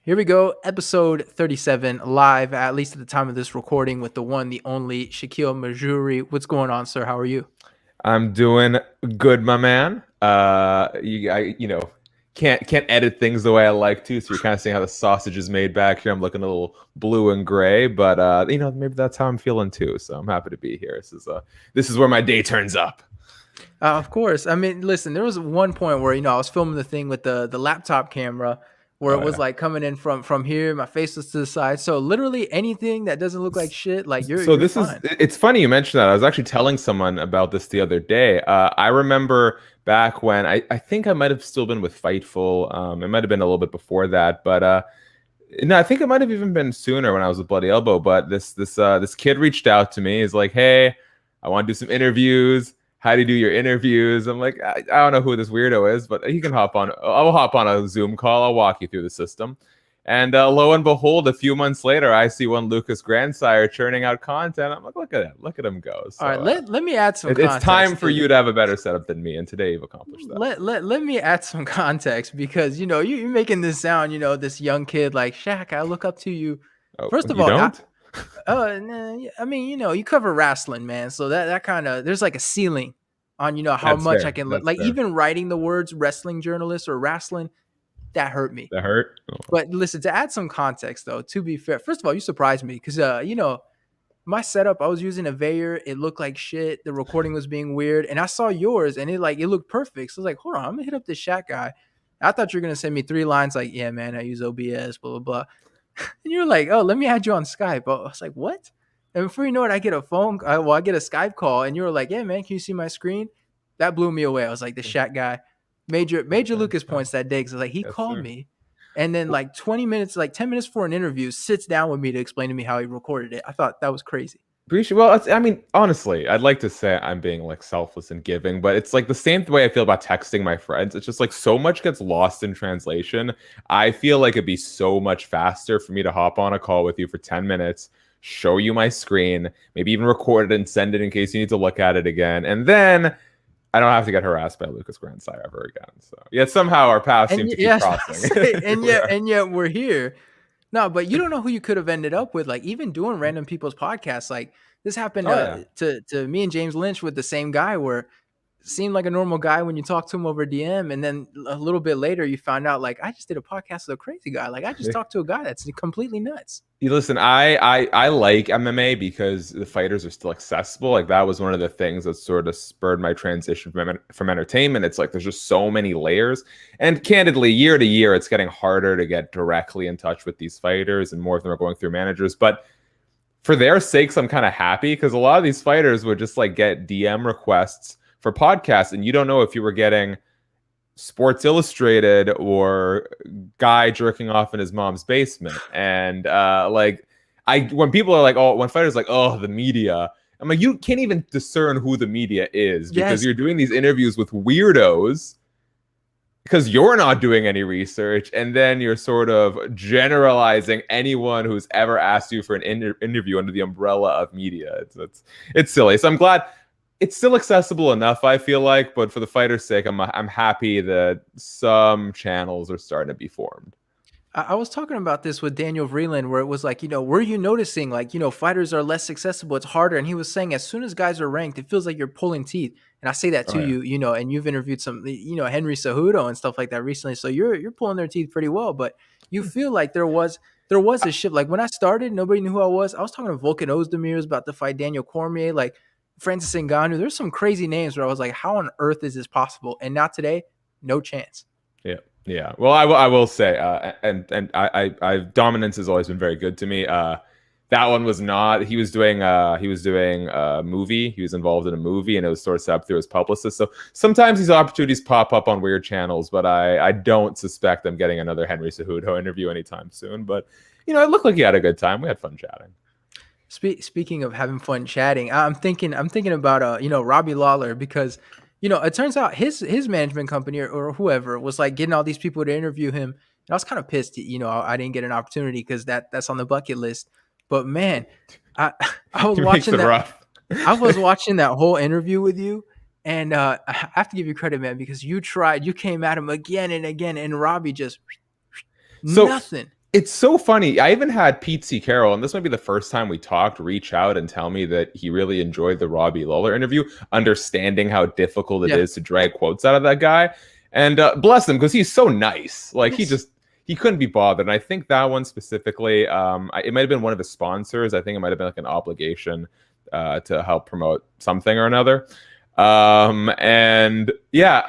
Here we go, episode 37, live, at least at the time of this recording, with the one, the only Shakiel Mahjouri. What's going on, sir? How are you? I'm doing good, my man. Can't edit things the way I like to, so you're kind of seeing how the sausage is made back here. I'm looking a little blue and gray, but maybe that's how I'm feeling too. So I'm happy to be here. This is where my day turns up. Of course. I mean, listen, there was one point where, I was filming the thing with the laptop camera where it Oh was yeah. like coming in from here, my face was to the side. So literally anything that doesn't look like shit, like So you're this is fine. it's funny you mentioned that. I was actually telling someone about this the other day. I remember back when I think I might have still been with Fightful. It might have been a little bit before that, but no, I think it might have even been sooner when I was with Bloody Elbow. But this kid reached out to me. He's like, "Hey, I want to do some interviews. How do you do your interviews?" I'm like, I don't know who this weirdo is, but he can hop on. I'll hop on a Zoom call. I'll walk you through the system. And lo and behold, a few months later, I see one Lucas Grandsire churning out content. I'm like, look at him go. So All right, let me add some it's time context for you to have a better setup than me, and today you've accomplished that. let me add some context because you're making this sound, this young kid like Shaq, I look up to you. Oh, First of you all, don't? nah, I mean, you cover wrestling, man. So that kind of, there's like a ceiling on, how That's much I fair. can That's like, fair. even writing the words wrestling journalist or wrestling, that hurt me. That hurt. Oh. But listen, to add some context though, to be fair, first of all, you surprised me because, my setup, I was using a Veyor. It looked like shit. The recording was being weird. And I saw yours and it looked perfect. So I was like, hold on, I'm gonna hit up this Shaq guy. I thought you were gonna send me 3 lines like, yeah, man, I use OBS, blah, blah, blah. And you were like, oh, let me add you on Skype. I was like, what? And before you know it, I get a I get a Skype call, and you were like, yeah, man, can you see my screen? That blew me away. I was like, the Shaq guy, major Lucas points that day. Cause like he Yes, called sir. me, and then like 20 minutes, like 10 minutes for an interview, sits down with me to explain to me how he recorded it. I thought that was crazy. Appreciate. Well, I mean, honestly, I'd like to say I'm being like selfless and giving, but it's like the same way I feel about texting my friends. It's just like so much gets lost in translation. I feel like it'd be so much faster for me to hop on a call with you for 10 minutes, show you my screen, maybe even record it and send it in case you need to look at it again. And then I don't have to get harassed by Lucas Grandsire ever again. So yet somehow our paths seem to keep Yes, crossing. and yet we're here. No, but you don't know who you could have ended up with. Like even doing random people's podcasts, like this happened Oh yeah. to me and James Lynch with the same guy, where it seemed like a normal guy when you talk to him over DM, and then a little bit later you found out like I just did a podcast with a crazy guy. Like I just talked to a guy that's completely nuts. You listen, I like MMA because the fighters are still accessible. Like that was one of the things that sort of spurred my transition from entertainment. It's like there's just so many layers, and candidly, year to year, it's getting harder to get directly in touch with these fighters, and more of them are going through managers. But for their sakes, I'm kind of happy because a lot of these fighters would just like get DM requests for podcasts, and you don't know if you were getting Sports Illustrated or guy jerking off in his mom's basement. And when people are like, oh, when fighters like, oh, the media, I'm like, you can't even discern who the media is because Yes. you're doing these interviews with weirdos because you're not doing any research, and then you're sort of generalizing anyone who's ever asked you for an interview under the umbrella of media. It's silly. So I'm glad it's still accessible enough, I feel like, but for the fighter's sake, I'm happy that some channels are starting to be formed. I was talking about this with Daniel Vreeland, where it was like, were you noticing like, fighters are less accessible, it's harder. And he was saying as soon as guys are ranked, it feels like you're pulling teeth. And I say that to Oh, yeah. you, and you've interviewed some, Henry Cejudo and stuff like that recently. So you're pulling their teeth pretty well, but you feel like there was a shift. Like when I started, nobody knew who I was. I was talking to Volkan Ozdemir about to fight Daniel Cormier, like Francis Ngannou. There's some crazy names where I was like, how on earth is this possible? And not today, no chance. Yeah, yeah. Well, I will say, and I dominance has always been very good to me. That one was not. He was doing a movie. He was involved in a movie, and it was sort of set up through his publicist. So sometimes these opportunities pop up on weird channels, but I don't suspect I'm getting another Henry Cejudo interview anytime soon. But it looked like he had a good time. We had fun chatting. Speaking of having fun chatting, I'm thinking about Robbie Lawler, because it turns out his management company or whoever was like getting all these people to interview him, and I was kind of pissed. I didn't get an opportunity because that's on the bucket list. But man, I was watching that. Rough. I was watching that whole interview with you, and I have to give you credit, man, because you came at him again and again, and Robbie just So nothing. It's so funny. I even had Pete C. Carroll, and this might be the first time we talked, reach out and tell me that he really enjoyed the Robbie Lawler interview, understanding how difficult it Yeah. is to drag quotes out of that guy. And bless him, because he's so nice. Like Yes. he couldn't be bothered. And I think that one specifically, it might have been one of his sponsors. I think it might have been like an obligation to help promote something or another. And yeah,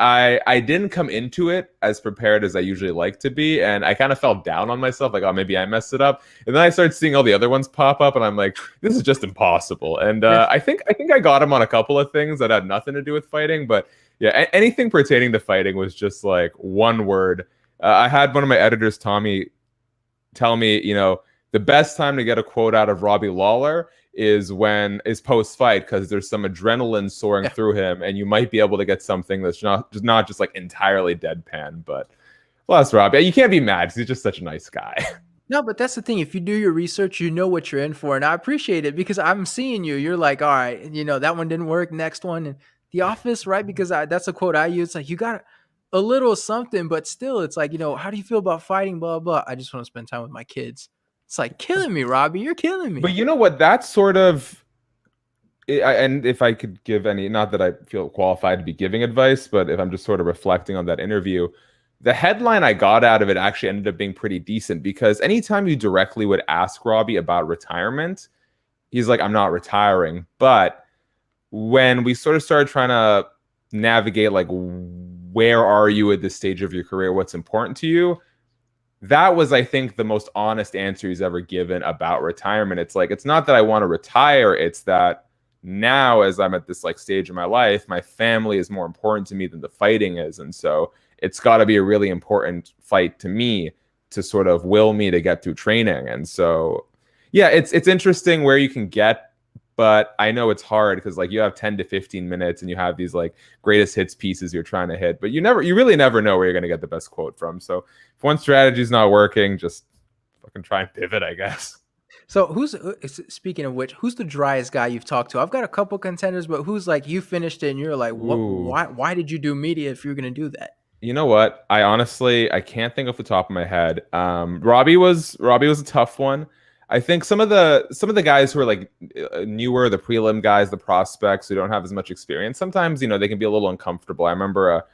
I didn't come into it as prepared as I usually like to be, and I kind of felt down on myself, like, oh, maybe I messed it up. And then I started seeing all the other ones pop up, and I'm like, this is just impossible. And Yeah. I think I got him on a couple of things that had nothing to do with fighting, but yeah, anything pertaining to fighting was just like one word. I had one of my editors, Tommy, tell me, the best time to get a quote out of Robbie Lawler is post fight, because there's some adrenaline soaring Yeah. through him, and you might be able to get something that's not just like entirely deadpan. But well, that's Robbie. You can't be mad because he's just such a nice guy. No, but that's the thing. If you do your research, you know what you're in for. And I appreciate it because I'm seeing you. You're like, all right, that one didn't work. Next one. And The Office, right? Because that's a quote I use. Like, you got a little something, but still, it's like, how do you feel about fighting? Blah, blah. I just want to spend time with my kids. It's like killing me, Robbie. You're killing me. But you know what? That's sort of, and if I could give any, not that I feel qualified to be giving advice, but if I'm just sort of reflecting on that interview, the headline I got out of it actually ended up being pretty decent, because anytime you directly would ask Robbie about retirement, he's like, I'm not retiring. But when we sort of started trying to navigate, like, where are you at this stage of your career? What's important to you? That was, I think, the most honest answer he's ever given about retirement. It's like, it's not that I want to retire. It's that now, as I'm at this like stage in my life, my family is more important to me than the fighting is. And so it's got to be a really important fight to me to sort of will me to get through training. And so, yeah, it's interesting where you can get, but I know it's hard because like you have 10 to 15 minutes and you have these like greatest hits pieces you're trying to hit, but you really never know where you're going to get the best quote from. So if one strategy is not working, just fucking try and pivot, I guess. So speaking of which, who's the driest guy you've talked to? I've got a couple contenders, but who's like, you finished it and you're like, what, Ooh. why did you do media if you're going to do that? You know what? I can't think off the top of my head. Robbie was a tough one. I think some of the guys who are like newer, the prelim guys, the prospects who don't have as much experience, sometimes they can be a little uncomfortable. I remember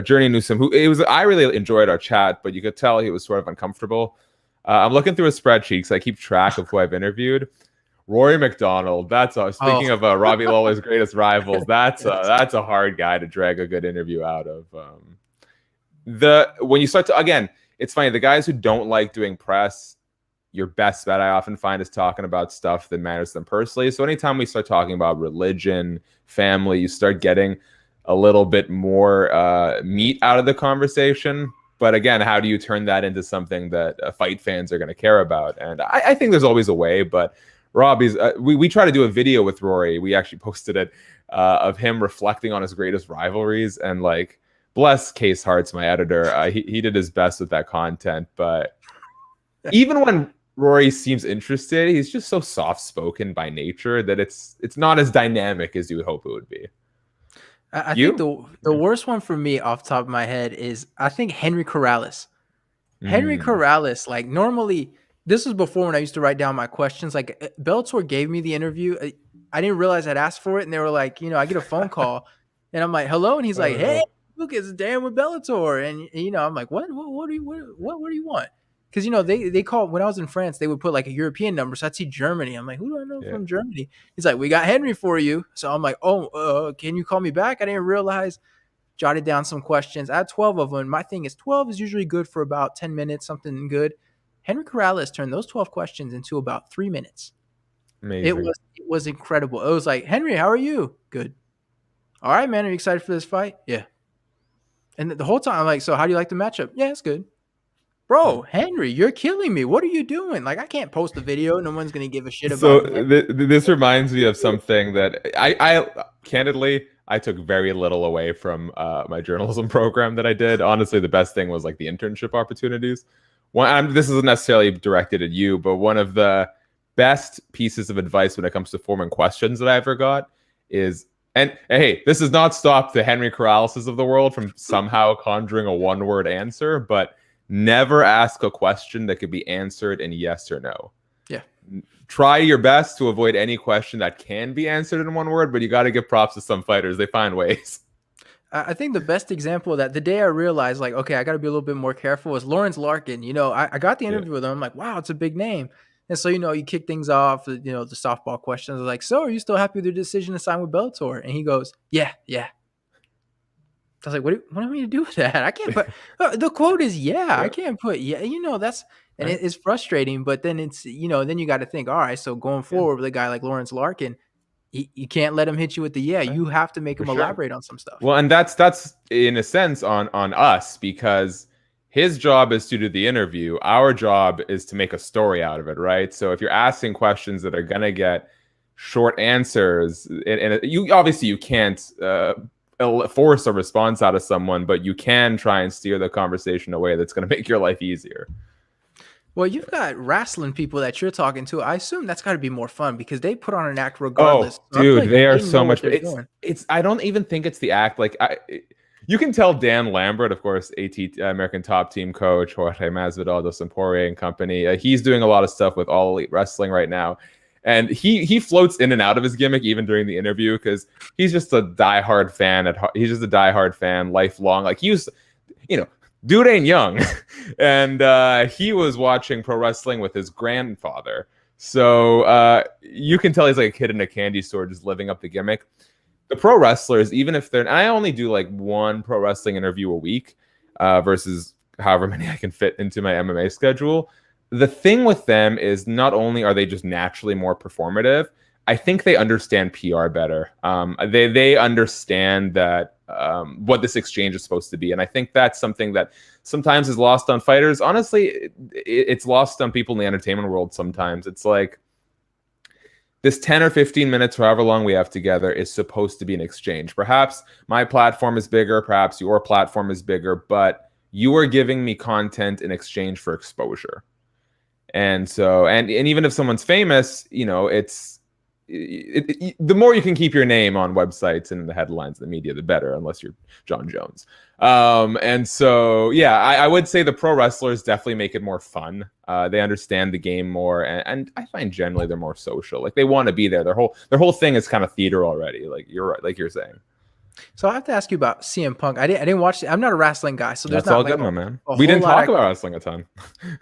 Journey Newsom, I really enjoyed our chat, but you could tell he was sort of uncomfortable. I'm looking through his spreadsheet because I keep track of who I've interviewed. Rory McDonald. Speaking of Robbie Lawler's greatest rivals. That's a hard guy to drag a good interview out of. When you start to, again, it's funny. The guys who don't like doing press, your best bet I often find is talking about stuff that matters to them personally. So anytime we start talking about religion, family, you start getting a little bit more meat out of the conversation. But again, how do you turn that into something that fight fans are going to care about? And I think there's always a way, but Robbie's, we try to do a video with Rory. We actually posted it of him reflecting on his greatest rivalries, and like, bless Case Hearts, my editor. He did his best with that content. But even when Rory seems interested, he's just so soft-spoken by nature that it's not as dynamic as you would hope it would be. I think the worst one for me off the top of my head is, I think, Henry Corrales. Henry Corrales, like, normally, this was before when I used to write down my questions. Like, Bellator gave me the interview. I didn't realize I'd asked for it, and they were like, I get a phone call, and I'm like, hello, and he's like, hey, Lucas, Dan with Bellator, and I'm like, what do you want? Because they call, when I was in France, they would put like a European number, so I'd see Germany. I'm like, who do I know from Germany? He's like, we got Henry for you. So I'm like, oh, can you call me back? I didn't realize. Jotted down some questions. I had 12 of them. My thing is 12 is usually good for about 10 minutes, something good. Henry Corrales turned those 12 questions into about 3 minutes. Amazing. It was incredible. It was like, Henry, how are you? Good. All right, man. Are you excited for this fight? Yeah. And the whole time I'm like, so how do you like the matchup? Yeah, it's good. Bro, Henry, you're killing me. What are you doing? Like, I can't post a video. No one's going to give a shit about it. So this reminds me of something that I candidly, I took very little away from my journalism program that I did. Honestly, the best thing was like the internship opportunities. This isn't necessarily directed at you, but one of the best pieces of advice when it comes to forming questions that I ever got is, and hey, this does not stop the Henry Corrales of the world from somehow conjuring a one-word answer, but never ask a question that could be answered in yes or no. Yeah. Try your best to avoid any question that can be answered in one word, but you got to give props to some fighters. They find ways. I think the best example of that, the day I realized, like, okay, I got to be a little bit more careful, was Lawrence Larkin. I got the Yeah. interview with him. I'm like, wow, it's a big name. And so, you kick things off, the softball questions. I was like, so are you still happy with your decision to sign with Bellator? And he goes, yeah, yeah. I was like, what do I mean to do with that? I can't put, the quote is, yeah, I can't put, yeah, that's, and Right. it's frustrating, but then it's, then you got to think, all right, so going Yeah. forward with a guy like Lawrence Larkin, you can't let him hit you with the, yeah, Right. you have to make For him sure. elaborate on some stuff. Well, and that's in a sense on us, because his job is to do the interview. Our job is to make a story out of it, right? So if you're asking questions that are gonna get short answers, and you can't force a response out of someone, but you can try and steer the conversation away that's going to make your life easier. Well, you've got wrestling people that you're talking to. I assume that's got to be more fun because they put on an act regardless. Oh, So I feel dude, like they are know so what much. they're doing. It's. I don't even think it's the act. Like you can tell Dan Lambert, of course, American Top Team coach, Jorge Masvidal, Dos Empore and company. He's doing a lot of stuff with All Elite Wrestling right now, and he floats in and out of his gimmick even during the interview because he's just a diehard fan. He's just a diehard fan, lifelong. Like dude ain't young, and he was watching pro wrestling with his grandfather. So you can tell he's like a kid in a candy store just living up the gimmick. The pro wrestlers, even if I only do like one pro wrestling interview a week versus however many I can fit into my MMA schedule. The thing with them is not only are they just naturally more performative, I think they understand PR better. They understand that what this exchange is supposed to be. And I think that's something that sometimes is lost on fighters. Honestly, it's lost on people in the entertainment world sometimes. It's like this 10 or 15 minutes, however long we have together, is supposed to be an exchange. Perhaps my platform is bigger, perhaps your platform is bigger, but you are giving me content in exchange for exposure. And so, and even if someone's famous, it's the more you can keep your name on websites and in the headlines, the media, the better, unless you're John Jones. And so, yeah, I would say the pro wrestlers definitely make it more fun. They understand the game more, and I find generally they're more social. Like they want to be there. Their whole thing is kind of theater already. Like you're right, like you're saying. So I have to ask you about CM Punk. I didn't watch. I'm not a wrestling guy, so there's That's not all like good, my man. a We whole didn't lot talk about wrestling a ton.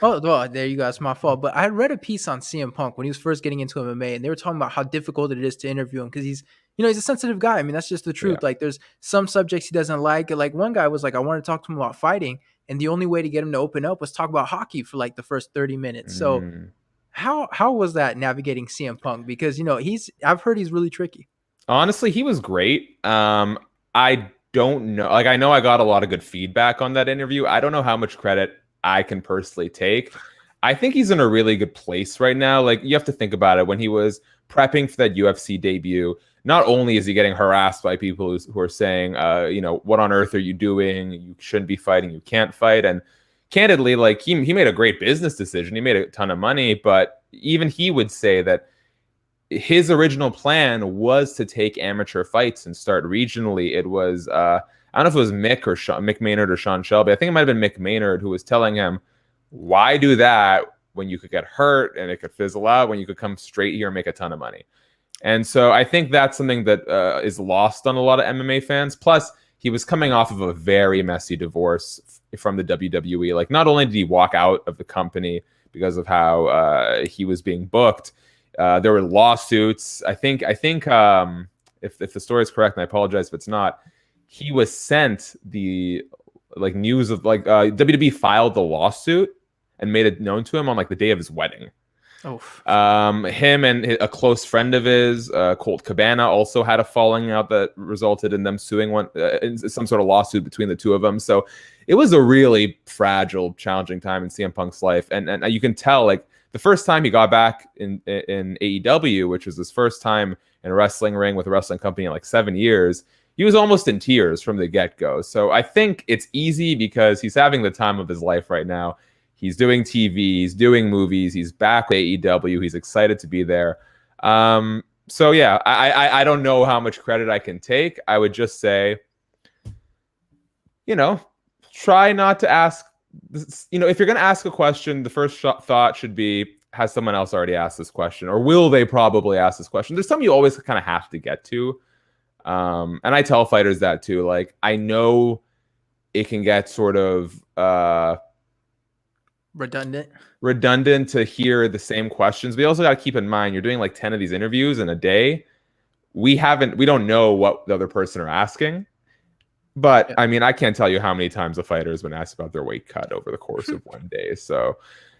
Oh, well, there you go. It's my fault. But I read a piece on CM Punk when he was first getting into MMA, and they were talking about how difficult it is to interview him because he's a sensitive guy. I mean, that's just the truth. Yeah. Like, there's some subjects he doesn't like. Like, one guy was like, I wanted to talk to him about fighting, and the only way to get him to open up was talk about hockey for like the first 30 minutes. So, how was that navigating CM Punk? Because I've heard he's really tricky. Honestly, he was great. I don't know. Like, I know I got a lot of good feedback on that interview. I don't know how much credit I can personally take. I think he's in a really good place right now. Like, you have to think about it. When he was prepping for that UFC debut, not only is he getting harassed by people who are saying, what on earth are you doing? You shouldn't be fighting. You can't fight. And candidly, like, he made a great business decision. He made a ton of money, but even he would say that his original plan was to take amateur fights and start regionally. It was I don't know if it was Mick Maynard or Sean Shelby. I think it might have been Mick Maynard who was telling him, why do that when you could get hurt and it could fizzle out, when you could come straight here and make a ton of money? And so I think that's something that is lost on a lot of MMA fans. Plus, he was coming off of a very messy divorce from the WWE. Like, not only did he walk out of the company because of how he was being booked, there were lawsuits. I think if the story is correct, and I apologize if it's not, he was sent the news of WWE filed the lawsuit and made it known to him on the day of his wedding. Oh. Him and a close friend of his, Colt Cabana, also had a falling out that resulted in them suing in some sort of lawsuit between the two of them. So it was a really fragile, challenging time in CM Punk's life, and you can tell the first time he got back in AEW, which was his first time in a wrestling ring with a wrestling company in 7 years, he was almost in tears from the get-go. So I think it's easy because he's having the time of his life right now. He's doing TV, he's doing movies, he's back with AEW, he's excited to be there. So yeah, I don't know how much credit I can take. I would just say, try not to ask if you're going to ask a question, the first thought should be, has someone else already asked this question, or will they probably ask this question? There's some you always kind of have to get to. And I tell fighters that too. Like, I know it can get sort of redundant to hear the same questions. But you also got to keep in mind, you're doing like 10 of these interviews in a day. We don't know what the other person are asking. But I mean, I can't tell you how many times a fighter has been asked about their weight cut over the course of one day. So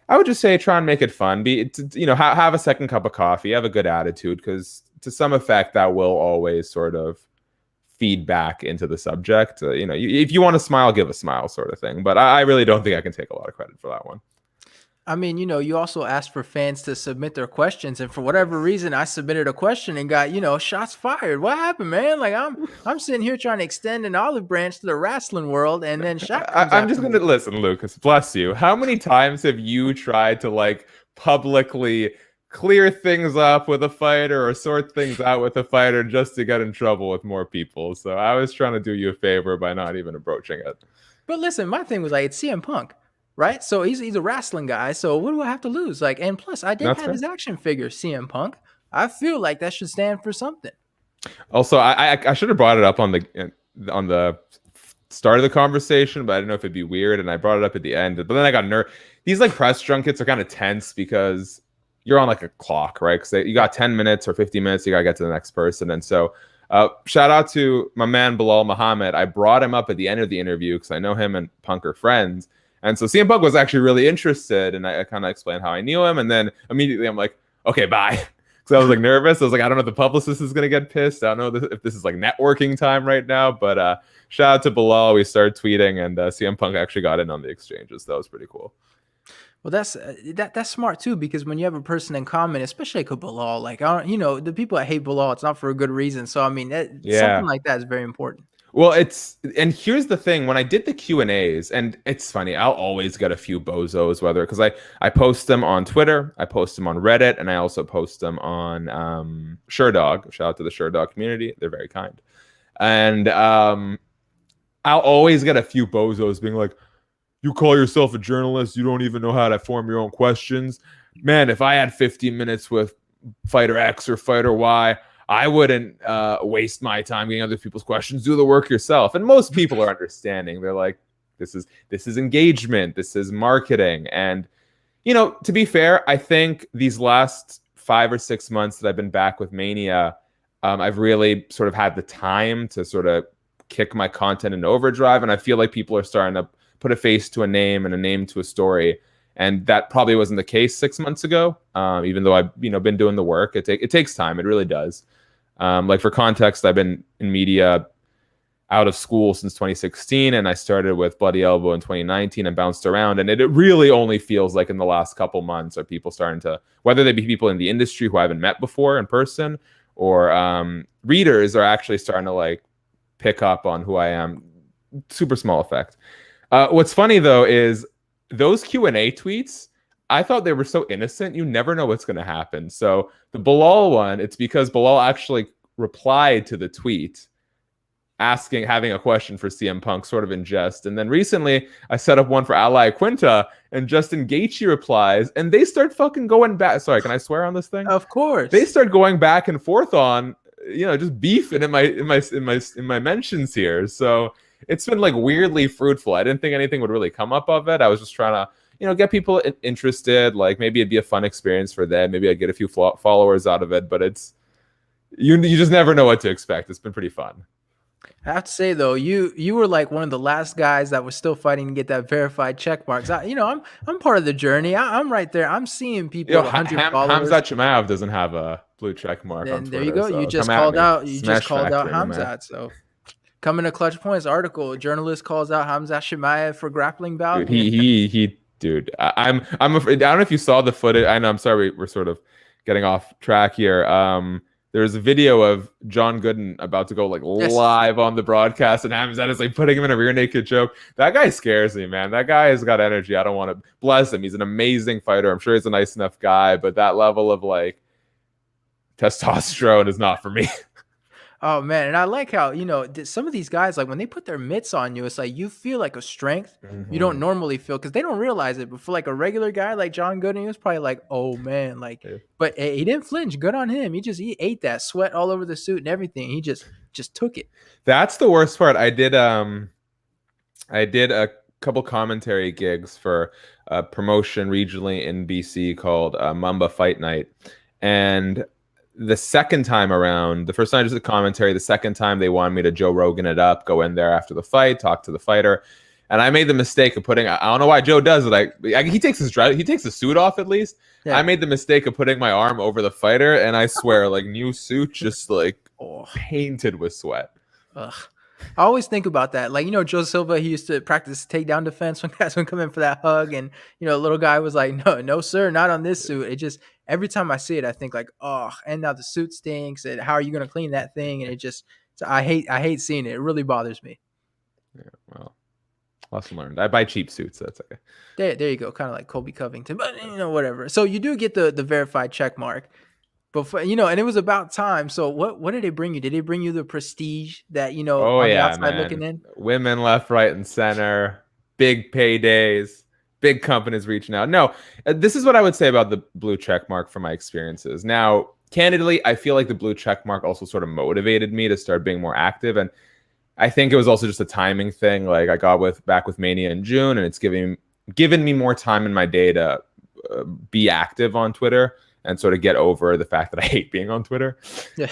I would just say try and make it fun. Have a second cup of coffee, have a good attitude, because to some effect that will always sort of feed back into the subject. If you want to smile, give a smile, sort of thing. But I really don't think I can take a lot of credit for that one. I mean, you also asked for fans to submit their questions, and for whatever reason, I submitted a question and got, shots fired. What happened, man? Like, I'm sitting here trying to extend an olive branch to the wrestling world, and then I'm just gonna listen, Lucas. Bless you. How many times have you tried to like publicly clear things up with a fighter or sort things out with a fighter just to get in trouble with more people? So I was trying to do you a favor by not even approaching it. But listen, my thing was like, it's CM Punk. Right, so he's a wrestling guy. So what do I have to lose? Like, and plus, I did have his action figure, CM Punk. I feel like that should stand for something. Also, I should have brought it up on the start of the conversation, but I didn't know if it'd be weird, and I brought it up at the end. But then I got nervous. These like press junkets are kind of tense because you're on like a clock, right? Because you got 10 minutes or 50 minutes, you gotta get to the next person, and so. Shout out to my man Bilal Muhammad. I brought him up at the end of the interview because I know him and Punk are friends. And so CM Punk was actually really interested, and I kind of explained how I knew him. And then immediately I'm like, okay, bye. Because I was like nervous. I was like, I don't know if the publicist is going to get pissed. I don't know if this is like networking time right now. But shout out to Bilal. We started tweeting, and CM Punk actually got in on the exchanges. That was pretty cool. Well, that's smart too, because when you have a person in common, especially like a Bilal, like the people that hate Bilal, it's not for a good reason. So I mean, something like that is very important. Well, and here's the thing. When I did the Q&As, and it's funny, I'll always get a few bozos, because I post them on Twitter, I post them on Reddit, and I also post them on SureDog. Shout out to the SureDog community. They're very kind. And I'll always get a few bozos being like, you call yourself a journalist, you don't even know how to form your own questions. Man, if I had 15 minutes with fighter X or fighter Y, I wouldn't waste my time getting other people's questions. Do the work yourself. And most people are understanding. They're like, this is engagement. This is marketing. And, to be fair, I think these last 5 or 6 months that I've been back with Mania, I've really sort of had the time to sort of kick my content into overdrive. And I feel like people are starting to put a face to a name and a name to a story. And that probably wasn't the case 6 months ago, even though I've been doing the work. It takes time. It really does. Like for context, I've been in media out of school since 2016, and I started with Bloody Elbow in 2019 and bounced around. And it really only feels like in the last couple months are people starting to, whether they be people in the industry who I haven't met before in person, or readers are actually starting to like pick up on who I am. Super small effect. What's funny though is those Q&A tweets, I thought they were so innocent. You never know what's going to happen. So the Bilal one, it's because Bilal actually replied to the tweet having a question for CM Punk sort of in jest. And then recently I set up one for Ally Quinta, and Justin Gaethje replies, and they start fucking going back. Sorry, can I swear on this thing? Of course. They start going back and forth on, just beefing in my mentions here. So it's been like weirdly fruitful. I didn't think anything would really come up of it. I was just trying to, get people interested. Like maybe it'd be a fun experience for them. Maybe I'd get a few followers out of it. But it's you just never know what to expect. It's been pretty fun. I have to say though, you were like one of the last guys that was still fighting to get that verified check marks. I'm part of the journey. I'm right there. I'm seeing people. 100 followers. Khamzat Chimaev doesn't have a blue check mark on Twitter. There you go. So you just called out. You just called out Khamzat. So coming to Clutch Points article, a journalist calls out Khamzat Chimaev for grappling bout. Dude, I'm afraid. I don't know if you saw the footage. I know. I'm sorry. We're sort of getting off track here. There's a video of John Gooden about to go live on the broadcast, and Khamzat is like putting him in a rear naked choke. That guy scares me, man. That guy has got energy. I don't want to bless him. He's an amazing fighter. I'm sure he's a nice enough guy, but that level of like testosterone is not for me. Oh man, and I like how some of these guys, like when they put their mitts on you, it's like you feel like a strength you don't Hmm. normally feel because they don't realize it. But for like a regular guy like John Gooden, he was probably like, "Oh man," like, Yeah. but he didn't flinch. Good on him. He ate that sweat all over the suit and everything. He just took it. That's the worst part. I did a couple commentary gigs for a promotion regionally in BC called Mamba Fight Night. And the second time around, the first time I just did commentary, the second time they wanted me to Joe Rogan it up, go in there after the fight, talk to the fighter. And I made the mistake of putting, I don't know why Joe does it. He takes his suit off at least. I Yeah. made the mistake of putting my arm over the fighter, and I swear, like, new suit just like Oh. painted with sweat. Ugh. I always think about that. Like, Joe Silva, he used to practice takedown defense when guys would come in for that hug. And, little guy was like, no, no, sir, not on this suit. It just, every time I see it, I think like, oh, and now the suit stinks. And how are you going to clean that thing? And it just, so I hate seeing it. It really bothers me. Yeah, well, lesson learned. I buy cheap suits, so that's okay. There you go. Kind of like Colby Covington, but whatever. So you do get the verified check mark. But and it was about time. So what did it bring you? Did it bring you the prestige that Oh on the yeah, outside looking man. in? Women left, right, and center. Big paydays. Big companies reaching out. No, this is what I would say about the blue check mark from my experiences. Now, candidly, I feel like the blue check mark also sort of motivated me to start being more active, and I think it was also just a timing thing. Like I got back with Mania in June, and it's given me more time in my day to be active on Twitter and sort of get over the fact that I hate being on Twitter. Yeah.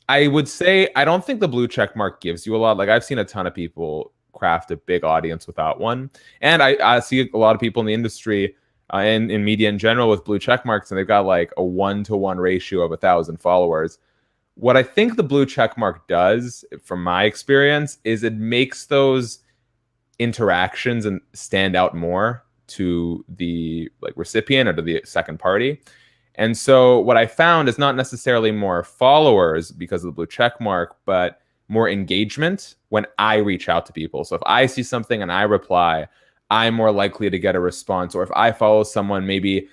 I would say I don't think the blue check mark gives you a lot. Like I've seen a ton of people craft a big audience without one, and I see a lot of people in the industry in media in general with blue check marks, and they've got like a 1-to-1 ratio of 1,000 followers. What I think the blue check mark does, from my experience, is it makes those interactions and stand out more to the like recipient or to the second party. And so what I found is not necessarily more followers because of the blue check mark, but more engagement when I reach out to people. So if I see something and I reply, I'm more likely to get a response. Or if I follow someone, maybe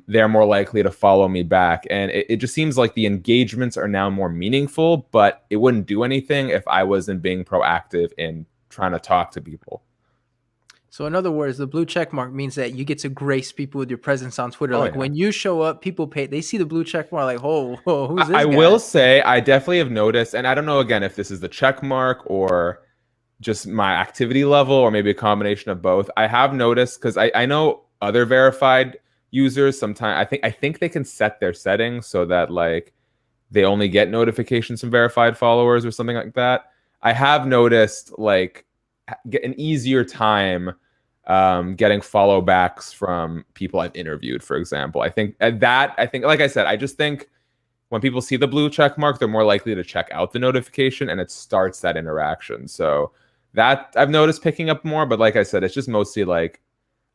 they're more likely to follow me back. And it just seems like the engagements are now more meaningful, but it wouldn't do anything if I wasn't being proactive in trying to talk to people. So in other words, the blue check mark means that you get to grace people with your presence on Twitter. Oh, Like yeah. when you show up, people they see the blue check mark like, oh, who's this I guy? will say I definitely have noticed, and I don't know again if this is the check mark or just my activity level or maybe a combination of both. I have noticed because I know other verified users sometimes I think they can set their settings so that like they only get notifications from verified followers or something like that. I have noticed like get an easier time getting follow backs from people I've interviewed, for example. I think like I said, I just think when people see the blue check mark, they're more likely to check out the notification and it starts that interaction. So that I've noticed picking up more, but like I said, it's just mostly like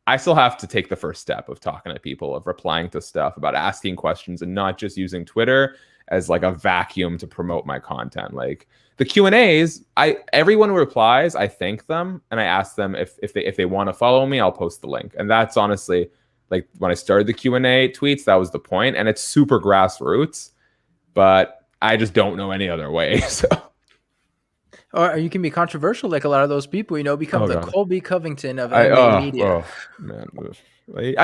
I still have to take the first step of talking to people, of replying to stuff, about asking questions, and not just using Twitter as like a vacuum to promote my content. Like the Q&As, everyone who replies, I thank them and I ask them if they want to follow me, I'll post the link. And that's honestly like when I started the Q&A tweets, that was the point. And it's super grassroots, but I just don't know any other way. So. Or you can be controversial like a lot of those people, become the God. Colby Covington of MMA media. Oh man,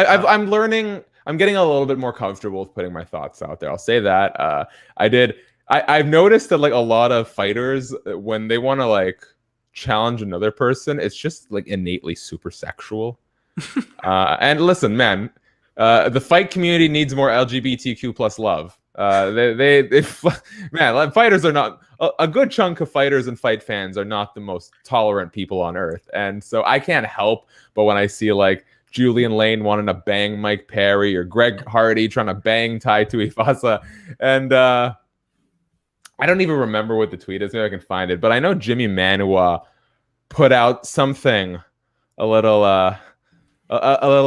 I'm learning. I'm getting a little bit more comfortable with putting my thoughts out there. I'll say that. I've noticed that like a lot of fighters, when they want to like challenge another person, it's just like innately super sexual. And listen, man, the fight community needs more LGBTQ plus love. Man, fighters are not a good chunk of fighters and fight fans are not the most tolerant people on earth, and so I can't help but when I see like Julian Lane wanting to bang Mike Perry or Greg Hardy trying to bang Tai Tuivasa, and I don't even remember what the tweet is. Maybe I can find it, but I know Jimmy Manua put out something a little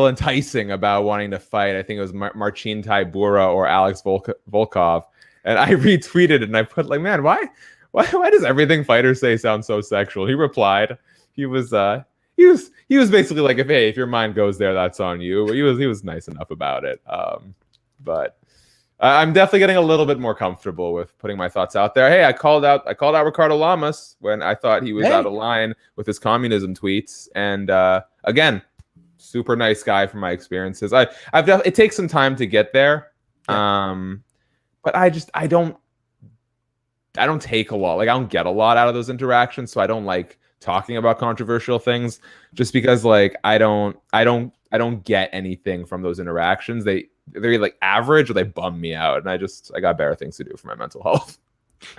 enticing about wanting to fight. I think it was Marcin Tybura or Alex Volkov, and I retweeted it and I put like, man, why does everything fighters say sound so sexual? He replied, he was basically like, if your mind goes there, that's on you. But he was nice enough about it. But I'm definitely getting a little bit more comfortable with putting my thoughts out there. Hey, I called out Ricardo Lamas when I thought he was out Hey, of line with his communism tweets, and again, super nice guy from my experiences. It takes some time to get there, yeah. um, but I don't take a lot. Like I don't get a lot out of those interactions, so I don't like talking about controversial things just because like I don't get anything from those interactions. They're like average or they bum me out, and I got better things to do for my mental health.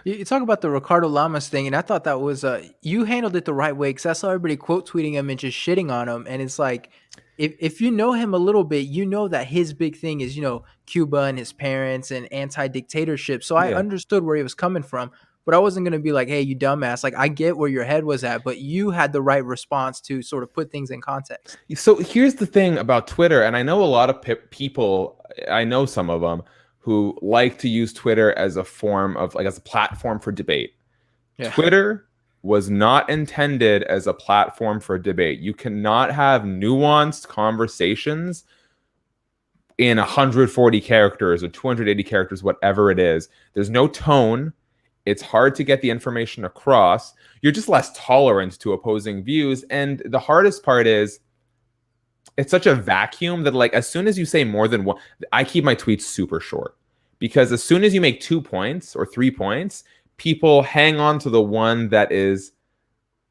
You talk about the Ricardo Lamas thing, and I thought that was you handled it the right way because I saw everybody quote tweeting him and just shitting on him, and it's like if you know him a little bit, you know that his big thing is Cuba and his parents and anti-dictatorship. So I Yeah. understood where he was coming from, but I wasn't gonna be like, "Hey, you dumbass!" Like I get where your head was at, but you had the right response to sort of put things in context. So here's the thing about Twitter, and I know a lot of people, I know some of them who like to use Twitter as a form of like as a platform for debate. Yeah. Twitter was not intended as a platform for debate. You cannot have nuanced conversations in 140 characters or 280 characters, whatever it is. There's no tone. It's hard to get the information across. You're just less tolerant to opposing views. And the hardest part is it's such a vacuum that like as soon as you say more than one, I keep my tweets super short because as soon as you make 2 points or 3 points, people hang on to the one that is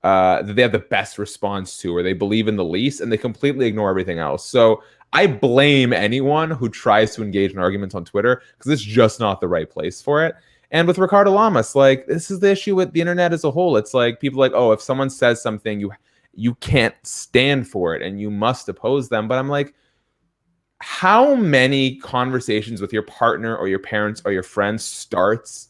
that they have the best response to or they believe in the least, and they completely ignore everything else. So I blame anyone who tries to engage in arguments on Twitter because it's just not the right place for it. And with Ricardo Lamas, like this is the issue with the internet as a whole. It's like people like, oh, if someone says something, you can't stand for it and you must oppose them. But I'm like, how many conversations with your partner or your parents or your friends starts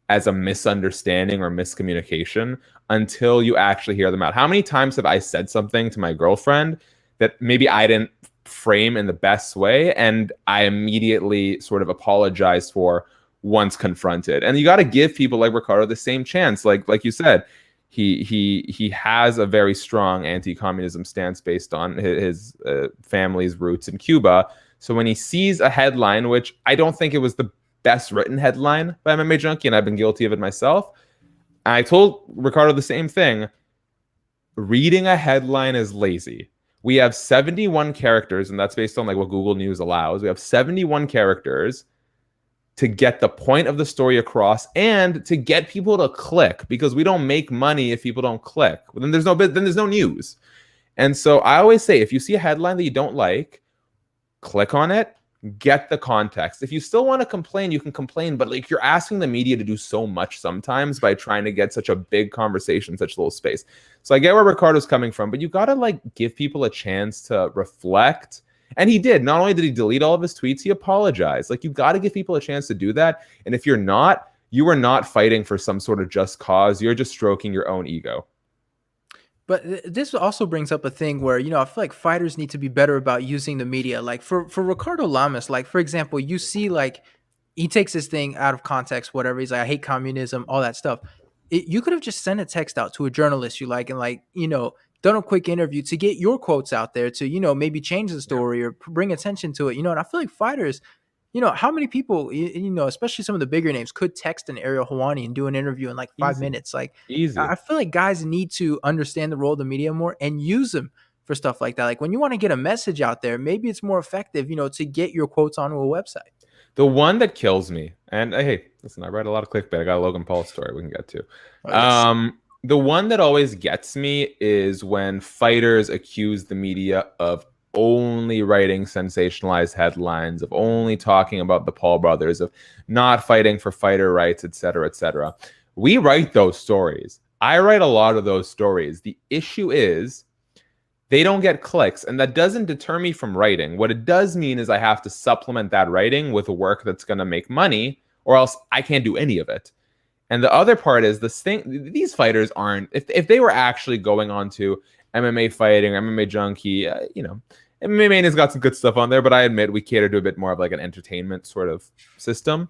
as a misunderstanding or miscommunication until you actually hear them out? How many times have I said something to my girlfriend that maybe I didn't frame in the best way and I immediately sort of apologized for once confronted? And you got to give people like Ricardo the same chance. Like you said, he has a very strong anti-communism stance based on his family's roots in Cuba. So when he sees a headline, which I don't think it was the best written headline by MMA Junkie, and I've been guilty of it myself, I told Ricardo the same thing. Reading a headline is lazy. We have 71 characters, and that's based on like what Google News allows. We have 71 characters to get the point of the story across and to get people to click, because we don't make money if people don't click. Then there's no news. And so I always say, if you see a headline that you don't like, click on it, get the context. If you still want to complain, you can complain, but like you're asking the media to do so much sometimes by trying to get such a big conversation in such little space. So I get where Ricardo's coming from, but you got to like give people a chance to reflect. And he did. Not only did he delete all of his tweets, he apologized. Like, you've got to give people a chance to do that. And if you're not, you are not fighting for some sort of just cause. You're just stroking your own ego. But this also brings up a thing where, I feel like fighters need to be better about using the media. Like for Ricardo Lamas, like, for example, you see, like, he takes this thing out of context, whatever. He's like, I hate communism, all that stuff. You could have just sent a text out to a journalist you like and, like, done a quick interview to get your quotes out there to, maybe change the story or bring attention to it, and I feel like fighters, how many people, especially some of the bigger names, could text an Ariel Helwani and do an interview in like 5 minutes? Like, Easy. I feel like guys need to understand the role of the media more and use them for stuff like that. Like, when you want to get a message out there, maybe it's more effective, to get your quotes onto a website. The one that kills me, and hey, listen, I read a lot of clickbait. I got a Logan Paul story we can get to. Oh, yes. The one that always gets me is when fighters accuse the media of only writing sensationalized headlines, of only talking about the Paul brothers, of not fighting for fighter rights, et cetera, et cetera. We write those stories. I write a lot of those stories. The issue is they don't get clicks, and that doesn't deter me from writing. What it does mean is I have to supplement that writing with work that's going to make money, or else I can't do any of it. And the other part is this thing, these fighters aren't, if they were actually going on to MMA fighting, MMA junkie, MMA Mania's got some good stuff on there, but I admit we cater to a bit more of like an entertainment sort of system.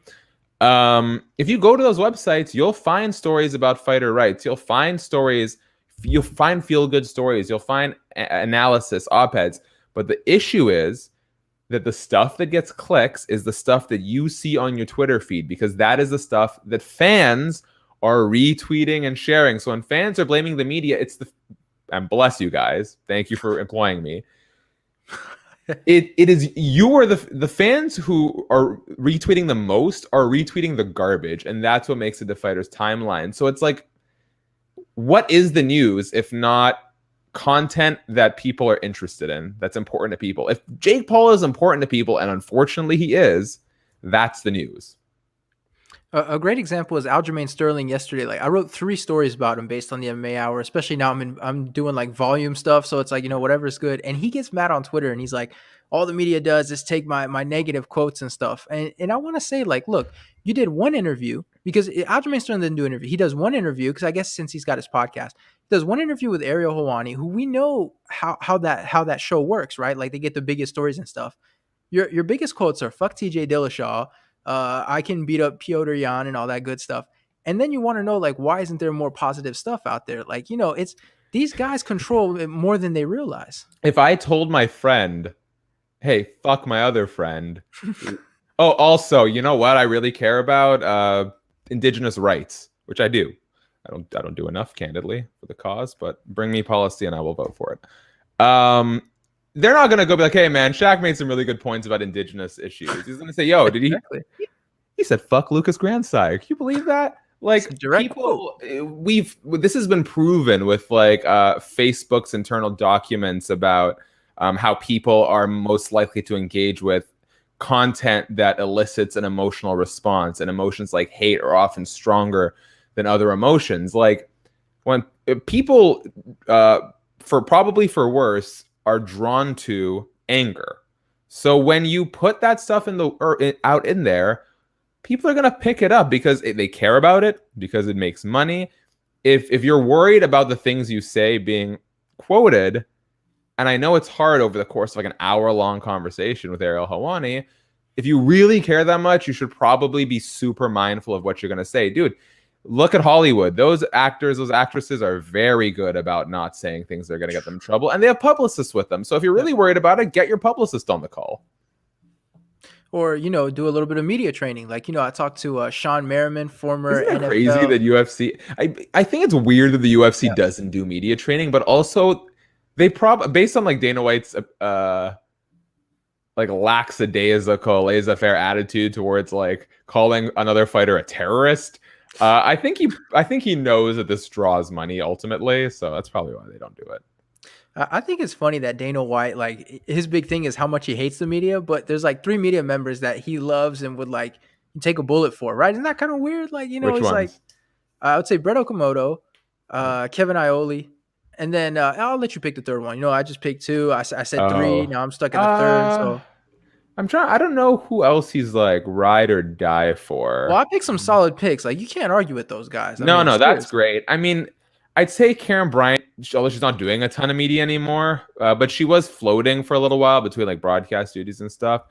If you go to those websites, you'll find stories about fighter rights. You'll find feel-good stories. You'll find analysis, op-eds. But the issue is that the stuff that gets clicks is the stuff that you see on your Twitter feed, because that is the stuff that fans are retweeting and sharing. So when fans are blaming the media, it's the, and bless you guys, thank you for employing me. It is, you are the fans who are retweeting the most are retweeting the garbage, and that's what makes it the Fighters timeline. So it's like, what is the news if not content that people are interested in, that's important to people? If Jake Paul is important to people, and unfortunately he is, that's the news. A great example is Aljamain Sterling yesterday. Like I wrote 3 stories about him based on the MMA Hour, especially now I'm doing like volume stuff. So it's like, whatever's good. And he gets mad on Twitter and he's like, all the media does is take my negative quotes and stuff. And I want to say like, look, you did one interview, because Aljamain Sterling didn't do an interview. He does one interview because I guess since he's got his podcast, he does one interview with Ariel Helwani, who we know how that show works, right? Like they get the biggest stories and stuff. Your biggest quotes are fuck TJ Dillashaw. I can beat up Piotr Jan and all that good stuff. And then you want to know, like, why isn't there more positive stuff out there? Like, it's these guys control it more than they realize. If I told my friend, hey, fuck my other friend. Oh, also, you know what I really care about? Indigenous rights, which I do. I don't do enough, candidly, for the cause, but bring me policy and I will vote for it. They're not going to go be like, hey, man, Shaq made some really good points about indigenous issues. He's going to say, yo, did he? Exactly. He said, fuck Lucas Grandsire. Can you believe that? Like, people, this has been proven with like Facebook's internal documents about how people are most likely to engage with content that elicits an emotional response, and emotions like hate are often stronger than other emotions. Like when people, for worse, are drawn to anger. So when you put that stuff out in there, people are going to pick it up because they care about it, because it makes money. If you're worried about the things you say being quoted, and I know it's hard over the course of like an hour-long conversation with Ariel Helwani, if you really care that much, you should probably be super mindful of what you're going to say. Dude, look at Hollywood. Those actors, those actresses are very good about not saying things that are going to get them in trouble, and they have publicists with them. So if you're really worried about it, get your publicist on the call. Or, do a little bit of media training. Like, I talked to Sean Merriman, former Isn't that NFL. Crazy that UFC... I think it's weird that the UFC doesn't do media training, but also they based on like Dana White's like lackadaisical, laissez-faire attitude towards like calling another fighter a terrorist, I think he knows that this draws money ultimately, so that's probably why they don't do it. I think it's funny that Dana White, like his big thing is how much he hates the media, but there's like 3 media members that he loves and would like take a bullet for, right? Isn't that kind of weird? Like, Which he's ones? like, I would say Brett Okamoto, Kevin Iole, and then I'll let you pick the third one. I just picked 2. I said 3. Now I'm stuck at the third. So I don't know who else he's like ride or die for. Well, I picked some solid picks. Like, you can't argue with those guys. No, that's great. I mean, I'd say Karen Bryant, although she's not doing a ton of media anymore, but she was floating for a little while between like broadcast duties and stuff.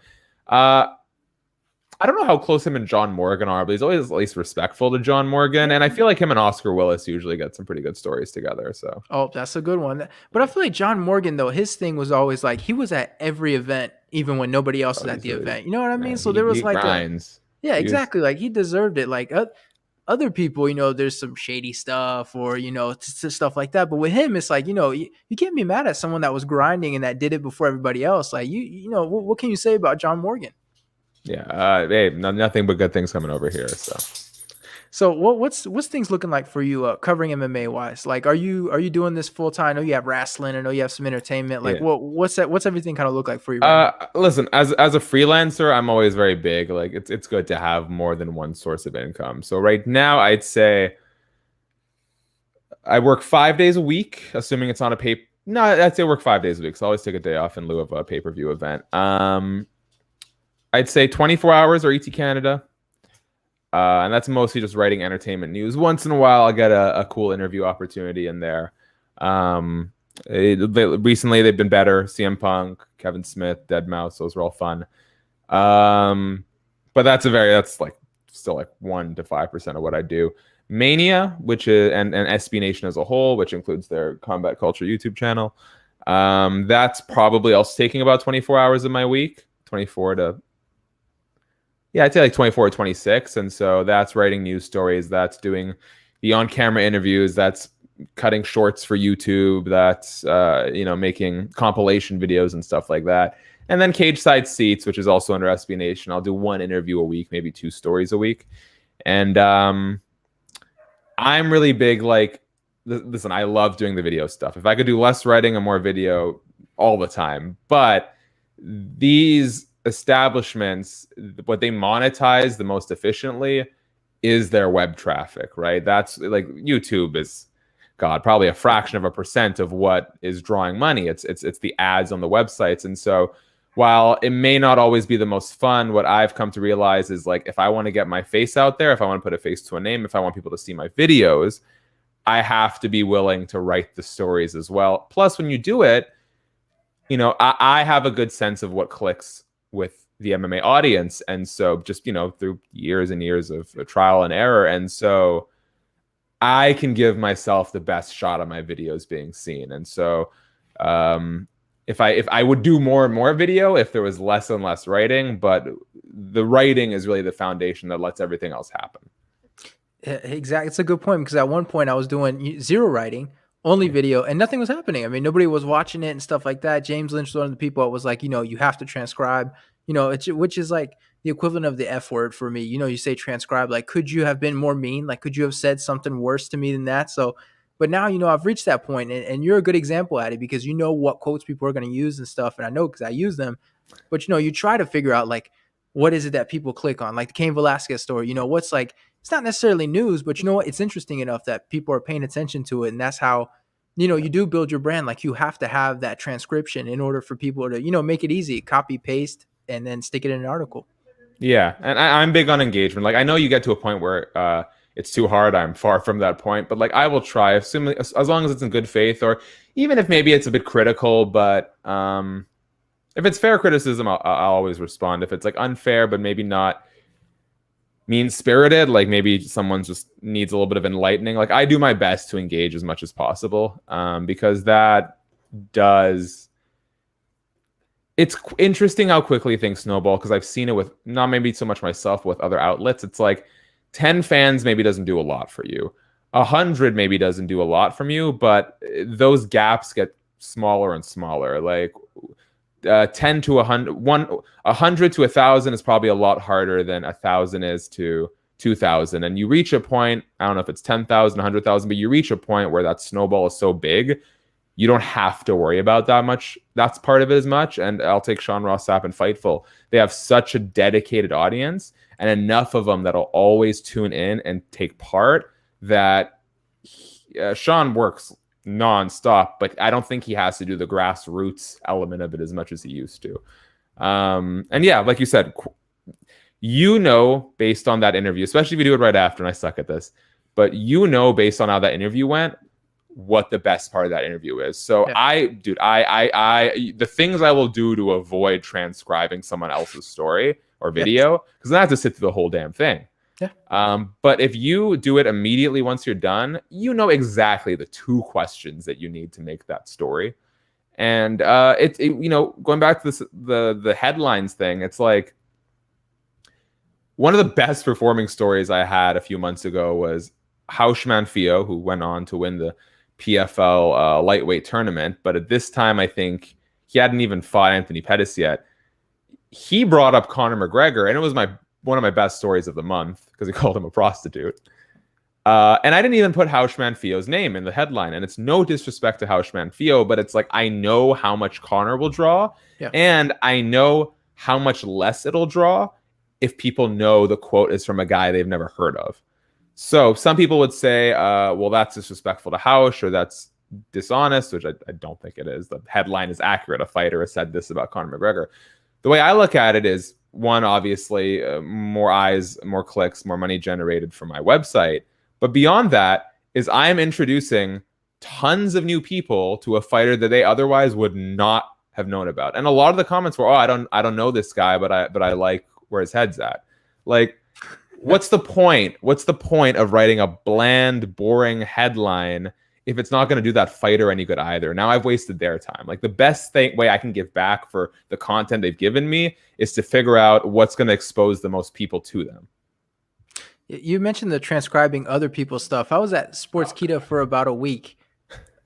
I don't know how close him and John Morgan are, but he's always at least respectful to John Morgan. And I feel like him and Oscar Willis usually get some pretty good stories together. So, oh, that's a good one. But I feel like John Morgan, though, his thing was always like he was at every event, even when nobody else was at the event. You know what I mean? Yeah, so there was like grinds. Exactly. Like he deserved it. Like other people, there's some shady stuff or, stuff like that. But with him, it's like, you can't be mad at someone that was grinding and that did it before everybody else. Like, what can you say about John Morgan? Yeah. Hey, nothing but good things coming over here. So what's things looking like for you covering MMA wise? Like, are you doing this full time? I know you have wrestling. I know you have some entertainment. Like, what's everything kind of look like for you? Right now? Listen, as a freelancer, I'm always very big. Like, it's good to have more than one source of income. So right now, I'd say I work 5 days a week, assuming it's on a pay. No, I'd say I work 5 days a week. So I always take a day off in lieu of a pay-per-view event. I'd say 24 hours or ET Canada. And that's mostly just writing entertainment news. Once in a while, I'll get a cool interview opportunity in there. Recently, they've been better. CM Punk, Kevin Smith, Deadmau5, those were all fun. But that's still like 1 to 5% of what I do. Mania, which is and SB Nation as a whole, which includes their Combat Culture YouTube channel. That's probably also taking about 24 hours of my week. 24 to yeah, I'd say like 24 or 26. And so that's writing news stories, that's doing the on-camera interviews, that's cutting shorts for YouTube, that's making compilation videos and stuff like that. And then Cageside Seats, which is also under SB Nation. I'll do one interview a week, maybe 2 stories a week. And I'm really big, like, listen, I love doing the video stuff. If I could do less writing and more video all the time. But these establishments, what they monetize the most efficiently is their web traffic, right? That's like YouTube is, God, probably a fraction of a percent of what is drawing money. It's the ads on the websites. And so while it may not always be the most fun, what I've come to realize is, like, if I want to get my face out there, if I want to put a face to a name, if I want people to see my videos, I have to be willing to write the stories as well. Plus, when you do it, I have a good sense of what clicks with the MMA audience. And so just, through years and years of trial and error. And so I can give myself the best shot of my videos being seen. And so if I would do more and more video, if there was less and less writing, but the writing is really the foundation that lets everything else happen. Exactly. It's a good point, because at one point I was doing 0 writing, only video, and nothing was happening. I mean, nobody was watching it and stuff like that. James Lynch was one of the people that was like, you have to transcribe, which is like the equivalent of the F word for me. You say transcribe, like, could you have been more mean? Like, could you have said something worse to me than that? So, but now, I've reached that point, and you're a good example at it, because you know what quotes people are going to use and stuff. And I know, because I use them, but you try to figure out, like, what is it that people click on? Like the Cain Velasquez story, what's like, it's not necessarily news, but it's interesting enough that people are paying attention to it. And that's how, you do build your brand. Like, you have to have that transcription in order for people to, make it easy, copy, paste, and then stick it in an article. Yeah. And I'm big on engagement. Like, I know you get to a point where it's too hard. I'm far from that point, but like, I will try, assuming, as long as it's in good faith, or even if maybe it's a bit critical, but if it's fair criticism, I'll always respond. If it's like unfair, but maybe not mean-spirited, like maybe someone just needs a little bit of enlightening, like, I do my best to engage as much as possible, because that does... It's interesting how quickly things snowball, because I've seen it with, not maybe so much myself, with other outlets. It's like 10 fans maybe doesn't do a lot for you. 100 maybe doesn't do a lot from you, but those gaps get smaller and smaller. Like 10 to 100, 100 to 1,000 is probably a lot harder than 1,000 is to 2,000. And you reach a point, I don't know if it's 10,000, 100,000, but you reach a point where that snowball is so big, you don't have to worry about that much. That's part of it as much. And I'll take Sean Ross Sapp and Fightful. They have such a dedicated audience, and enough of them that'll always tune in and take part, that Sean works nonstop, but I don't think he has to do the grassroots element of it as much as he used to. And yeah, like you said, based on that interview, especially if you do it right after, and I suck at this, but based on how that interview went, what the best part of that interview is. So yeah. The things I will do to avoid transcribing someone else's story or video, because then I have to sit through the whole damn thing. Yeah. But if you do it immediately once you're done, exactly the 2 questions that you need to make that story. And going back to this, the headlines thing, it's like, one of the best performing stories I had a few months ago was Haushman Fio, who went on to win the PFL lightweight tournament, but at this time I think he hadn't even fought Anthony Pettis yet. He brought up Conor McGregor, and it was one of my best stories of the month, because he called him a prostitute. And I didn't even put Haushman Fio's name in the headline, and it's no disrespect to Haushman Fio, but it's like, I know how much Conor will draw, and I know how much less it'll draw if people know the quote is from a guy they've never heard of. So some people would say, well, that's disrespectful to Haush, or that's dishonest, which I don't think it is. The headline is accurate. A fighter has said this about Conor McGregor. The way I look at it is, one, obviously, more eyes, more clicks, more money generated from my website. But beyond that is, I am introducing tons of new people to a fighter that they otherwise would not have known about. And a lot of the comments were, I don't know this guy, but I like where his head's at. Like, what's the point? What's the point of writing a bland, boring headline if it's not going to do that fighter any good either. Now I've wasted their time. Like the best way I can give back for the content they've given me is to figure out what's going to expose the most people to them. You mentioned the transcribing other people's stuff. I was at Sportskeeda for about a week.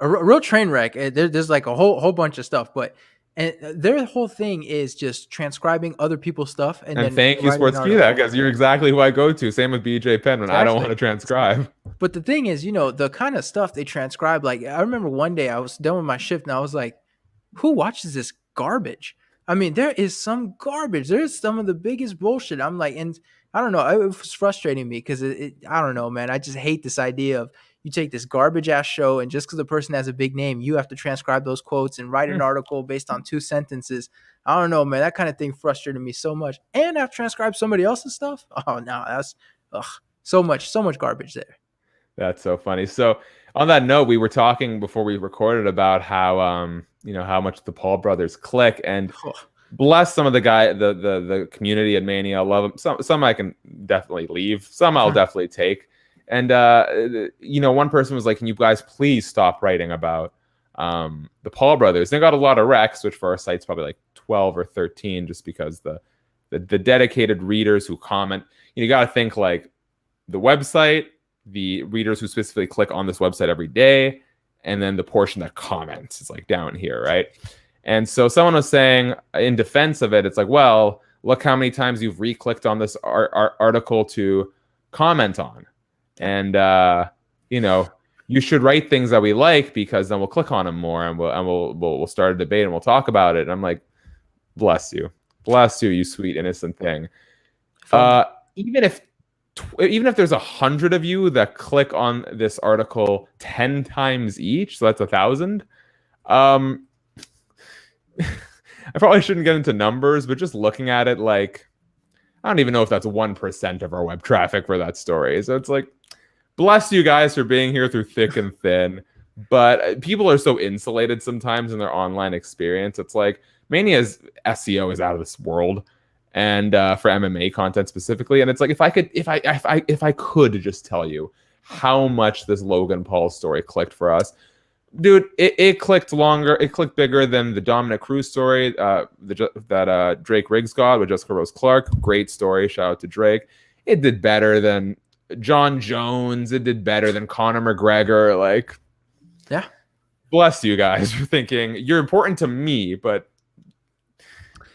A real train wreck. There's like a whole bunch of stuff, but and their whole thing is just transcribing other people's stuff and then thank you, Sportskeeda, because you're exactly who I go to. Same with BJ Penn when I don't want to transcribe. But the thing is, the kind of stuff they transcribe, like I remember one day I was done with my shift and I was like, who watches this garbage? I mean, there is some garbage. There's some of the biggest bullshit. I'm like, and I don't know. It was frustrating me because I don't know, man. I just hate this idea of you take this garbage ass show and just because the person has a big name, you have to transcribe those quotes and write an article based on 2 sentences. I don't know, man. That kind of thing frustrated me so much. And I've transcribed somebody else's stuff. Oh no, that's so much garbage there. That's so funny. So on that note, we were talking before we recorded about how how much the Paul brothers click, and bless some of the community at Mania. I love them. Some I can definitely leave. Some I'll definitely take. And one person was like, "Can you guys please stop writing about the Paul brothers?" They got a lot of recs, which for our site's probably like 12 or 13, just because the dedicated readers who comment. You got to think like the website, the readers who specifically click on this website every day, and then the portion that comments is like down here, right? And so someone was saying in defense of it, it's like, well, look how many times you've re-clicked on this article to comment on. And, you should write things that we like because then we'll click on them more and we'll start a debate and we'll talk about it. And I'm like, bless you, you sweet, innocent thing. Even if there's 100 of you that click on this article 10 times each, so that's 1,000. I probably shouldn't get into numbers, but just looking at it, like, I don't even know if that's 1% of our web traffic for that story. So it's like, bless you guys for being here through thick and thin. But people are so insulated sometimes in their online experience. It's like Mania's SEO is out of this world. And for MMA content specifically, and it's like if I could just tell you how much this Logan Paul story clicked for us, dude, it clicked longer, it clicked bigger than the Dominic Cruz story that Drake Riggs got with Jessica Rose Clark. Great story, shout out to Drake. It did better than John Jones. It did better than Conor McGregor. Like, yeah, bless you guys for thinking you're important to me, but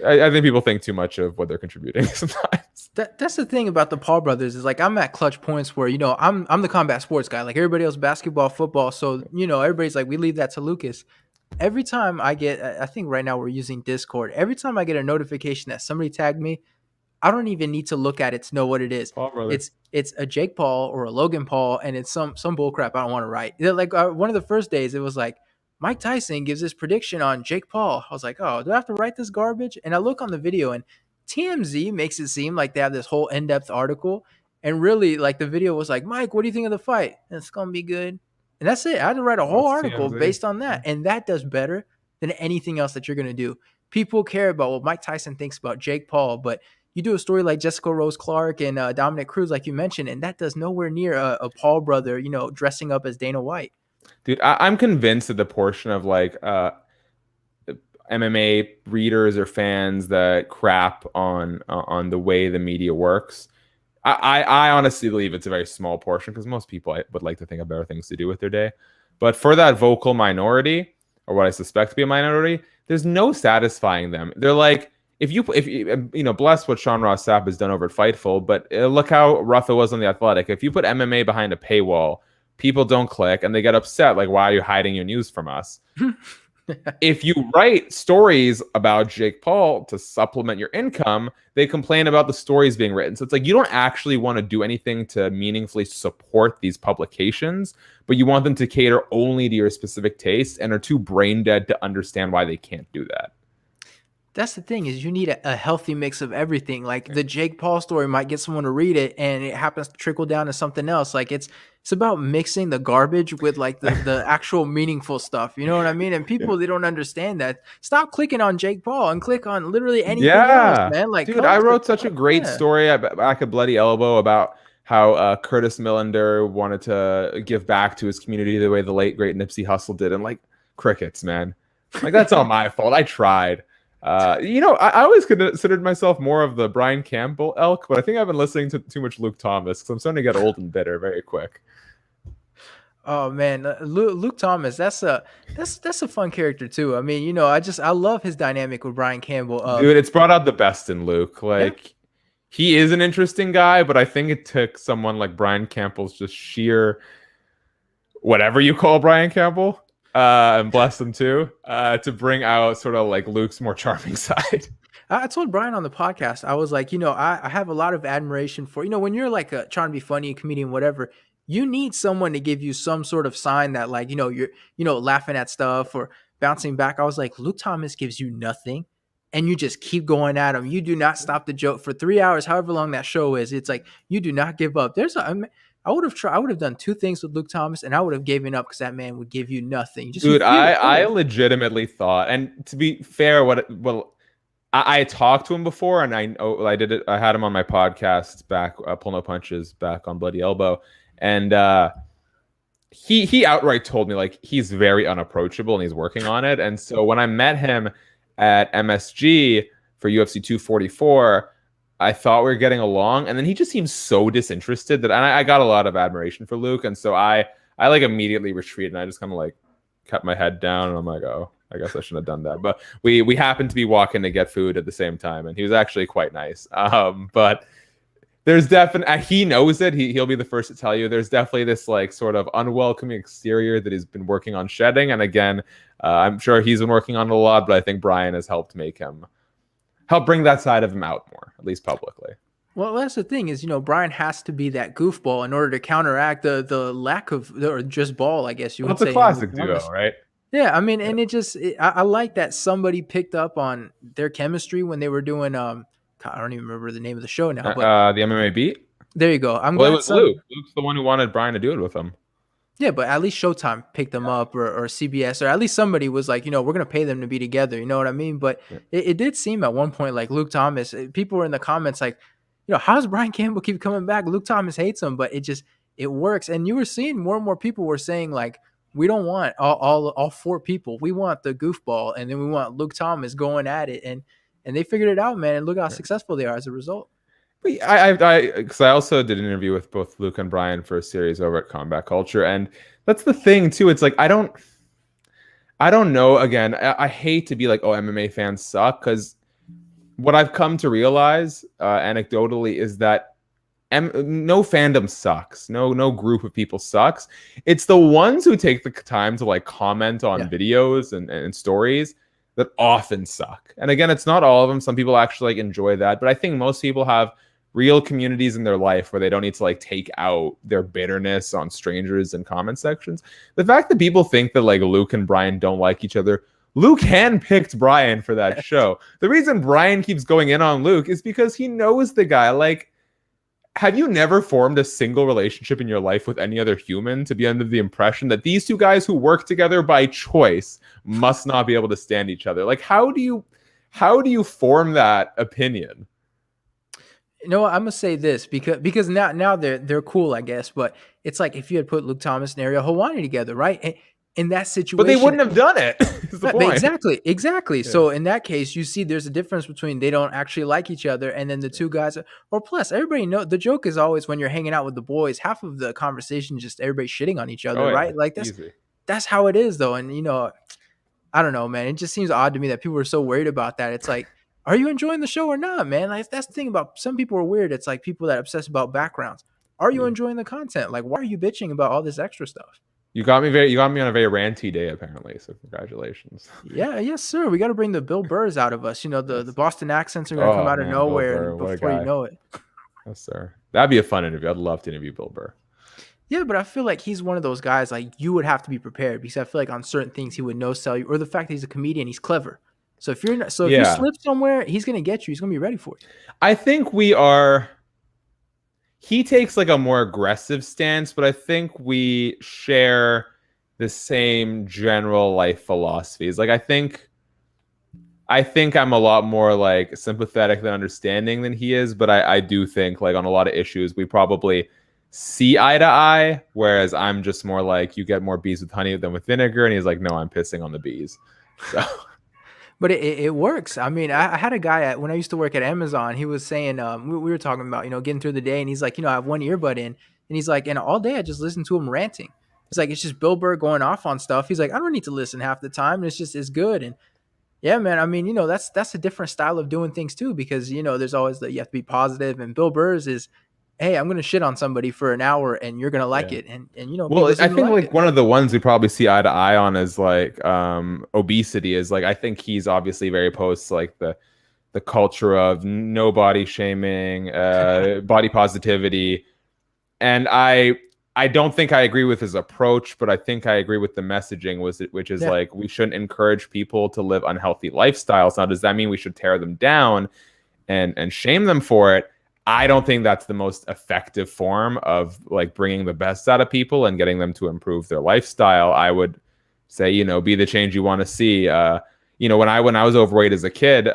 I think people think too much of what they're contributing sometimes. That's the thing about the Paul brothers is like I'm at clutch points where I'm the combat sports guy, like everybody else, basketball, football. So everybody's like we leave that to Lucas. Every time I think right now we're using Discord. Every time I get a notification that somebody tagged me, I don't even need to look at it to know what it is. It's a Jake Paul or a Logan Paul, and it's some bullcrap I don't want to write. Like one of the first days, it was like Mike Tyson gives his prediction on Jake Paul. I was like, oh, do I have to write this garbage? And I look on the video, and TMZ makes it seem like they have this whole in-depth article, and really, like the video was like, Mike, what do you think of the fight? And it's gonna be good, and that's it. I had to write a whole article TMZ based on that, and that does better than anything else that you're gonna do. People care about what Mike Tyson thinks about Jake Paul, but you do a story like Jessica Rose Clark and Dominic Cruz, like you mentioned, and that does nowhere near a Paul brother, dressing up as Dana White. Dude, I'm convinced that the portion of like MMA readers or fans that crap on the way the media works, I honestly believe it's a very small portion because most people would like to think of better things to do with their day. But for that vocal minority, or what I suspect to be a minority, there's no satisfying them. They're like, if you bless what Sean Ross Sapp has done over at Fightful, but look how rough it was on The Athletic. If you put MMA behind a paywall, people don't click and they get upset. Like, why are you hiding your news from us? If you write stories about Jake Paul to supplement your income, they complain about the stories being written. So it's like you don't actually want to do anything to meaningfully support these publications, but you want them to cater only to your specific taste and are too brain dead to understand why they can't do that. That's the thing is you need a healthy mix of everything. Like the Jake Paul story might get someone to read it and it happens to trickle down to something else. Like it's about mixing the garbage with like the actual meaningful stuff. You know what I mean? And people, they don't understand that. Stop clicking on Jake Paul and click on literally anything else, man. Like, dude, I wrote such a great story back at Bloody Elbow about how Curtis Millender wanted to give back to his community the way the late great Nipsey Hussle did, and like crickets, man. Like that's all my fault. I tried. I always considered myself more of the Brian Campbell elk, but I think I've been listening to too much Luke Thomas because I'm starting to get old and bitter very quick. Oh man, Luke Thomas, that's a fun character too. I mean, I love his dynamic with Brian Campbell. Dude, it's brought out the best in Luke. Yeah, Like he is an interesting guy, but I think it took someone like Brian Campbell's just sheer whatever you call Brian Campbell, and bless him too, to bring out sort of like Luke's more charming side. I told Brian on the podcast, I was like, I have a lot of admiration for, when you're like trying to be funny, a comedian, whatever, you need someone to give you some sort of sign that like, you're, laughing at stuff or bouncing back. I was like, Luke Thomas gives you nothing and you just keep going at him. You do not stop the joke for 3 hours, however long that show is. It's like, you do not give up. I would have done two things with Luke Thomas and I would have given up because that man would give you nothing. Just Dude, I legitimately thought, and to be fair, I talked to him before, and I did it. I had him on my podcast back, Pull No Punches, back on Bloody Elbow, and he outright told me like he's very unapproachable and he's working on it. And so when I met him at MSG for UFC 244, I thought we were getting along, and then he just seems so disinterested that I got a lot of admiration for Luke, and so I like immediately retreated, and I just kind of like kept my head down, and I'm like, oh, I guess I shouldn't have done that. But we happened to be walking to get food at the same time, and he was actually quite nice. But there's definitely, he knows it. He'll be the first to tell you. There's definitely this like sort of unwelcoming exterior that he's been working on shedding. And again, I'm sure he's been working on it a lot, but I think Brian has helped bring that side of him out more, at least publicly. Well, that's the thing is, Brian has to be that goofball in order to counteract the lack of, or just ball, I guess you would say. It's a classic duo, right? Yeah, I mean, and I like that somebody picked up on their chemistry when they were doing, I don't even remember the name of the show now, but the MMA Beat. There you go. It was Luke. Luke's the one who wanted Brian to do it with him. Yeah, but at least Showtime picked them up, or CBS, or at least somebody was like, we're going to pay them to be together. You know what I mean? But it did seem at one point like Luke Thomas, people were in the comments like, how's Brian Campbell keep coming back? Luke Thomas hates him, but it works. And you were seeing more and more people were saying like, we don't want all four people. We want the goofball, and then we want Luke Thomas going at it. And they figured it out, man. And look how successful they are as a result. Because I also did an interview with both Luke and Brian for a series over at Combat Culture, and that's the thing too. It's like I don't know. Again, I hate to be like, oh, MMA fans suck, because what I've come to realize anecdotally is that no fandom sucks. No group of people sucks. It's the ones who take the time to like comment on videos and stories that often suck. And again, it's not all of them. Some people actually like enjoy that, but I think most people have real communities in their life where they don't need to like take out their bitterness on strangers in comment sections. The fact that people think that like Luke and Brian don't like each other, Luke handpicked Brian for that show. The reason Brian keeps going in on Luke is because he knows the guy. Like, have you never formed a single relationship in your life with any other human to be under the impression that these two guys who work together by choice must not be able to stand each other? Like, how do you form that opinion? I'm gonna say this because now they're cool, I guess. But it's like if you had put Luke Thomas and Ariel Helwani together, right? In that situation, but they wouldn't have done it. Exactly. Yeah. So in that case, you see, there's a difference between they don't actually like each other, and then the two guys. Or plus, everybody know the joke is always when you're hanging out with the boys, half of the conversation is just everybody shitting on each other, right? Like that's how it is, though. And I don't know, man. It just seems odd to me that people are so worried about that. It's like, are you enjoying the show or not, man? Like that's the thing about some people are weird. It's like people that obsess about backgrounds. Are you enjoying the content? Like, why are you bitching about all this extra stuff? You got me on a very ranty day, apparently. So congratulations. Yeah, yes, sir. We got to bring the Bill Burrs out of us. The Boston accents are going to come out of nowhere before you know it. Yes, sir. That'd be a fun interview. I'd love to interview Bill Burr. Yeah, but I feel like he's one of those guys, like, you would have to be prepared, because I feel like on certain things he would no-sell you, or the fact that he's a comedian, he's clever. So if you slip somewhere, he's going to get you. He's going to be ready for you. I think he takes like a more aggressive stance, but I think we share the same general life philosophies. Like I think I think I'm a lot more like sympathetic than understanding than he is, but I do think like on a lot of issues we probably see eye to eye, whereas I'm just more like you get more bees with honey than with vinegar, and he's like, no, I'm pissing on the bees. So But it works. I mean, I had a guy when I used to work at Amazon. He was saying, we were talking about, getting through the day, and he's like, I have one earbud in, and he's like, and all day I just listen to him ranting. He's like, it's just Bill Burr going off on stuff. He's like, I don't need to listen half the time. And it's good. And yeah, man. I mean, that's a different style of doing things too, because there's always that you have to be positive, and Bill Burr's is, hey, I'm gonna shit on somebody for an hour, and you're gonna like yeah. it, and Well, people I seem to think like like it. one of the ones we probably see eye to eye on is like obesity is like I think he's obviously very opposed to like the culture of no body shaming, body positivity. And I don't think I agree with his approach, but I think I agree with the messaging which is Yeah. like we shouldn't encourage people to live unhealthy lifestyles. Now, does that mean we should tear them down and shame them for it? I don't think that's the most effective form of like bringing the best out of people and getting them to improve their lifestyle. I would say, be the change you want to see. When I was overweight as a kid,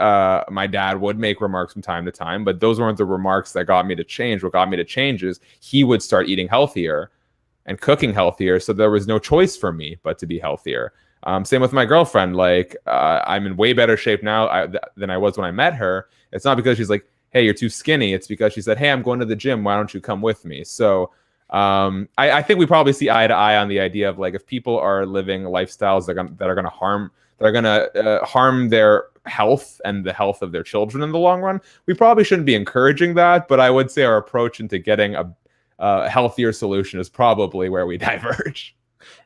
my dad would make remarks from time to time, but those weren't the remarks that got me to change. What got me to change is he would start eating healthier and cooking healthier, so there was no choice for me but to be healthier. Same with my girlfriend. Like, I'm in way better shape now than I was when I met her. It's not because she's like, hey, you're too skinny. It's because she said, hey, I'm going to the gym. Why don't you come with me? So I think we probably see eye to eye on the idea of like if people are living lifestyles that are going to harm their health and the health of their children in the long run, we probably shouldn't be encouraging that. But I would say our approach into getting a healthier solution is probably where we diverge.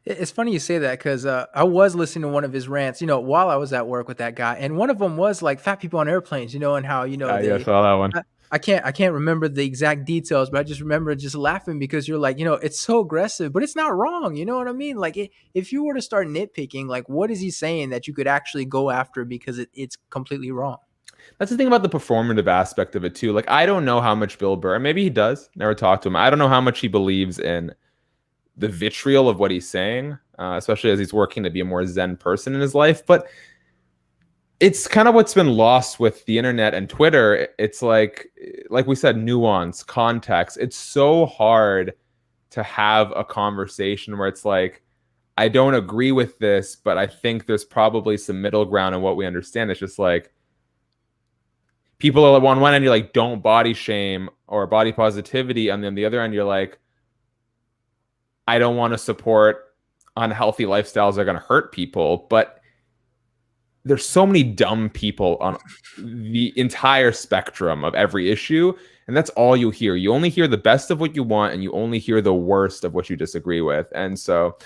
It's funny you say that because I was listening to one of his rants, while I was at work with that guy, and one of them was like fat people on airplanes, and how Yeah, I they. saw that one. I can't remember the exact details, but I just remember just laughing because you're like, it's so aggressive, but it's not wrong. You know what I mean? Like, if you were to start nitpicking, like, what is he saying that you could actually go after because it's completely wrong? That's the thing about the performative aspect of it too. Like, I don't know how much Bill Burr, maybe he does, never talked to him. I don't know how much he believes in the vitriol of what he's saying, especially as he's working to be a more zen person in his life. But it's kind of what's been lost with the internet and Twitter. It's like we said, nuance, context. It's so hard to have a conversation where it's like, I don't agree with this, but I think there's probably some middle ground in what we understand. It's just like people are on one end, you're like, don't body shame or body positivity. And then the other end, you're like, I don't want to support unhealthy lifestyles that are going to hurt people. But there's so many dumb people on the entire spectrum of every issue. And that's all you hear. You only hear the best of what you want, and you only hear the worst of what you disagree with. And so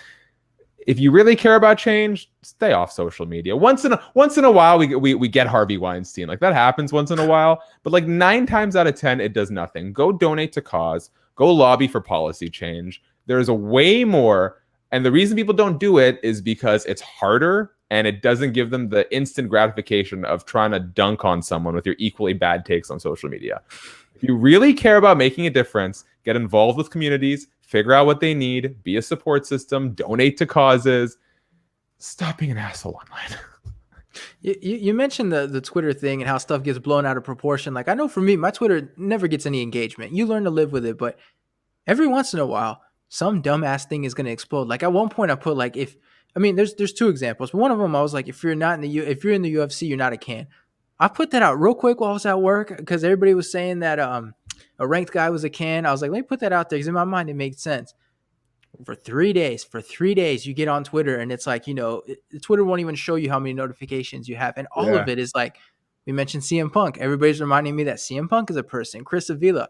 if you really care about change, stay off social media. Once in a while, we get Harvey Weinstein. Like, that happens once in a while. But like 9 times out of 10, it does nothing. Go donate to cause. Go lobby for policy change. There's a way more. And the reason people don't do it is because it's harder and it doesn't give them the instant gratification of trying to dunk on someone with your equally bad takes on social media. If you really care about making a difference, get involved with communities, figure out what they need, be a support system, donate to causes. Stop being an asshole online. You mentioned the Twitter thing and how stuff gets blown out of proportion. Like, I know for me, my Twitter never gets any engagement. You learn to live with it, but every once in a while, some dumbass thing is going to explode. Like, at one point I put like, there's 2 examples. But one of them I was like, if you're in the UFC, you're not a can. I put that out real quick while I was at work because everybody was saying that a ranked guy was a can. I was like, let me put that out there because in my mind it made sense. For 3 days, you get on Twitter and it's like, Twitter won't even show you how many notifications you have. And all of it is like, we mentioned CM Punk. Everybody's reminding me that CM Punk is a person, Chris Avila.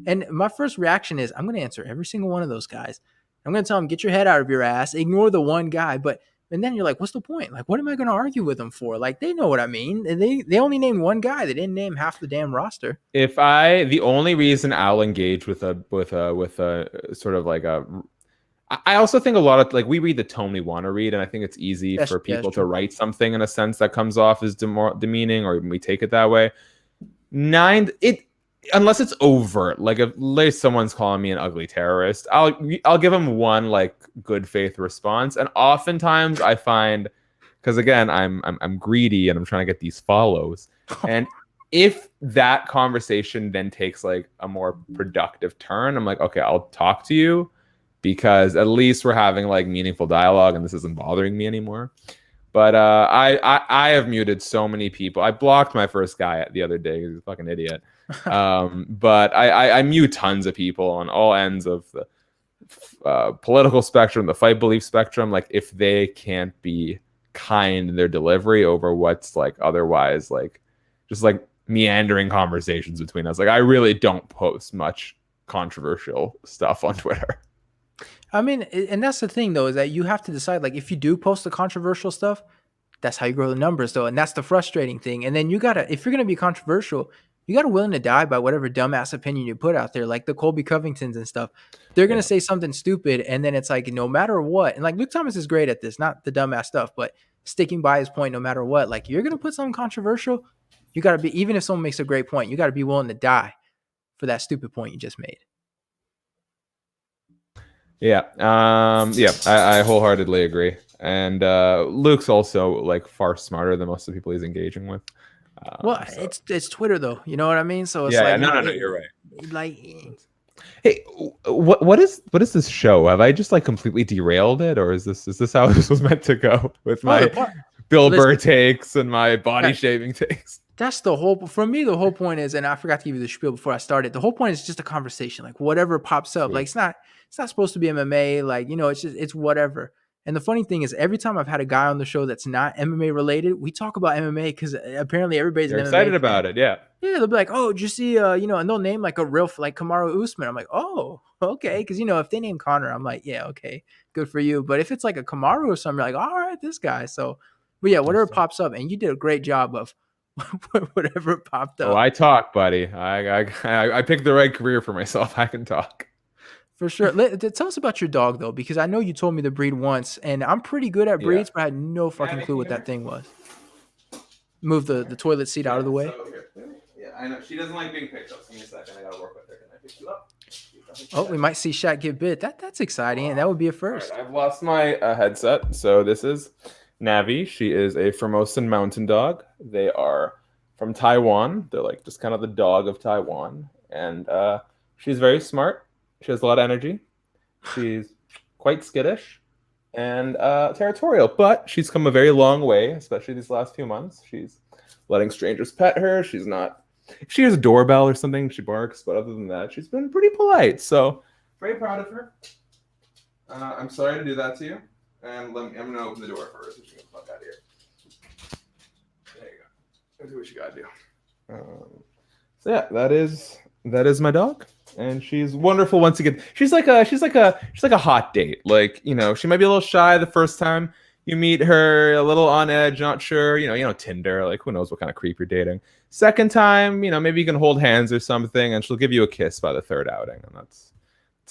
And my first reaction is, I'm going to answer every single one of those guys. I'm going to tell them, get your head out of your ass, ignore the one guy. And then you're like, what's the point? Like, what am I going to argue with them for? Like, they know what I mean. And they only named one guy. They didn't name half the damn roster. The only reason I'll engage with a sort of like a, I also think a lot of like we read the tone we want to read, and I think it's easy for people to write something in a sense that comes off as demeaning, or we take it that way. Unless it's overt, like if someone's calling me an ugly terrorist, I'll give them one like good faith response, and oftentimes I find because again, I'm greedy and I'm trying to get these follows. And if that conversation then takes like a more productive turn, I'm like, okay, I'll talk to you because at least we're having like meaningful dialogue and this isn't bothering me anymore. But I have muted so many people. I blocked my first guy the other day. He's a fucking idiot. But I mute tons of people on all ends of the political spectrum, the fight belief spectrum. Like if they can't be kind in their delivery over what's like otherwise like just like meandering conversations between us. Like I really don't post much controversial stuff on Twitter. I mean, and that's the thing though, is that you have to decide, like, if you do post the controversial stuff, that's how you grow the numbers though. And that's the frustrating thing. And then you gotta, if you're going to be controversial, you got to willing to die by whatever dumbass opinion you put out there, like the Colby Covingtons and stuff. They're going to say something stupid. And then it's like, no matter what, and like Luke Thomas is great at this, not the dumbass stuff, but sticking by his point, no matter what, like you're going to put something controversial. You got to be, even if someone makes a great point, you got to be willing to die for that stupid point you just made. Yeah. I wholeheartedly agree. And Luke's also like far smarter than most of the people he's engaging with. Well, so. it's Twitter though, you know what I mean? So it's no, you're right. Like, hey, what is this show? Have I just like completely derailed it, or is this how this was meant to go with my Bill Burr takes and my body shaving takes? That's the whole, for me, the whole point is, and I forgot to give you the spiel before I started. The whole point is just a conversation, like whatever pops up. Sweet. Like it's not supposed to be MMA. Like, you know, it's whatever. And the funny thing is, every time I've had a guy on the show that's not MMA related, we talk about MMA because apparently everybody's excited about it. Yeah. Yeah. They'll be like, oh, did you see, you know, and they'll name like a real, like Kamaru Usman. I'm like, oh, okay. Cause you know, if they name Conor, I'm like, yeah, okay, good for you. But if it's like a Kamaru or something, you're like, all right, this guy. So, but yeah, whatever pops up, and you did a great job of whatever popped up. Oh, I talk, buddy. I picked the right career for myself. I can talk. For sure. Tell us about your dog, though, because I know you told me the breed once, and I'm pretty good at breeds, but I had no fucking clue what that thing was. Move the toilet seat out of the way. Yeah, I know. She doesn't like being picked up. Give me a second. I got to work with her. Can I pick you up? Oh, we might see Shaq get bit. That's exciting, and that would be a first. Right, I've lost my headset, so this is Navi. She is a Formosan mountain dog. They are from Taiwan. They're like just kind of the dog of Taiwan, and she's very smart. She has a lot of energy. She's quite skittish and territorial, but she's come a very long way, especially these last few months. She's letting strangers pet her. She's not. If she hears a doorbell or something, she barks, but other than that, she's been pretty polite. So very proud of her. I'm sorry to do that to you. And I'm going to open the door for her so she can fuck out of here. There you go. Let's do what you got to do. So yeah, that is my dog. And she's wonderful once again. She's like a hot date. Like, you know, she might be a little shy the first time you meet her, a little on edge, not sure, you know, Tinder, like who knows what kind of creep you're dating. Second time, you know, maybe you can hold hands or something, and she'll give you a kiss by the third outing. And that's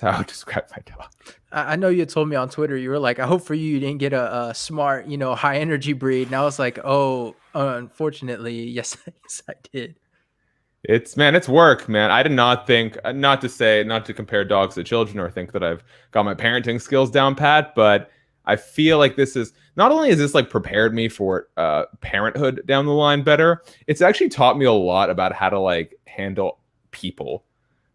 how I would describe my dog. I know you told me on Twitter, you were like, I hope for you didn't get a smart, you know, high energy breed. And I was like, oh, unfortunately, yes, I did. It's work, man. I did not think, not to compare dogs to children or think that I've got my parenting skills down pat, but I feel like this is, not only has this like prepared me for parenthood down the line better, it's actually taught me a lot about how to like handle people.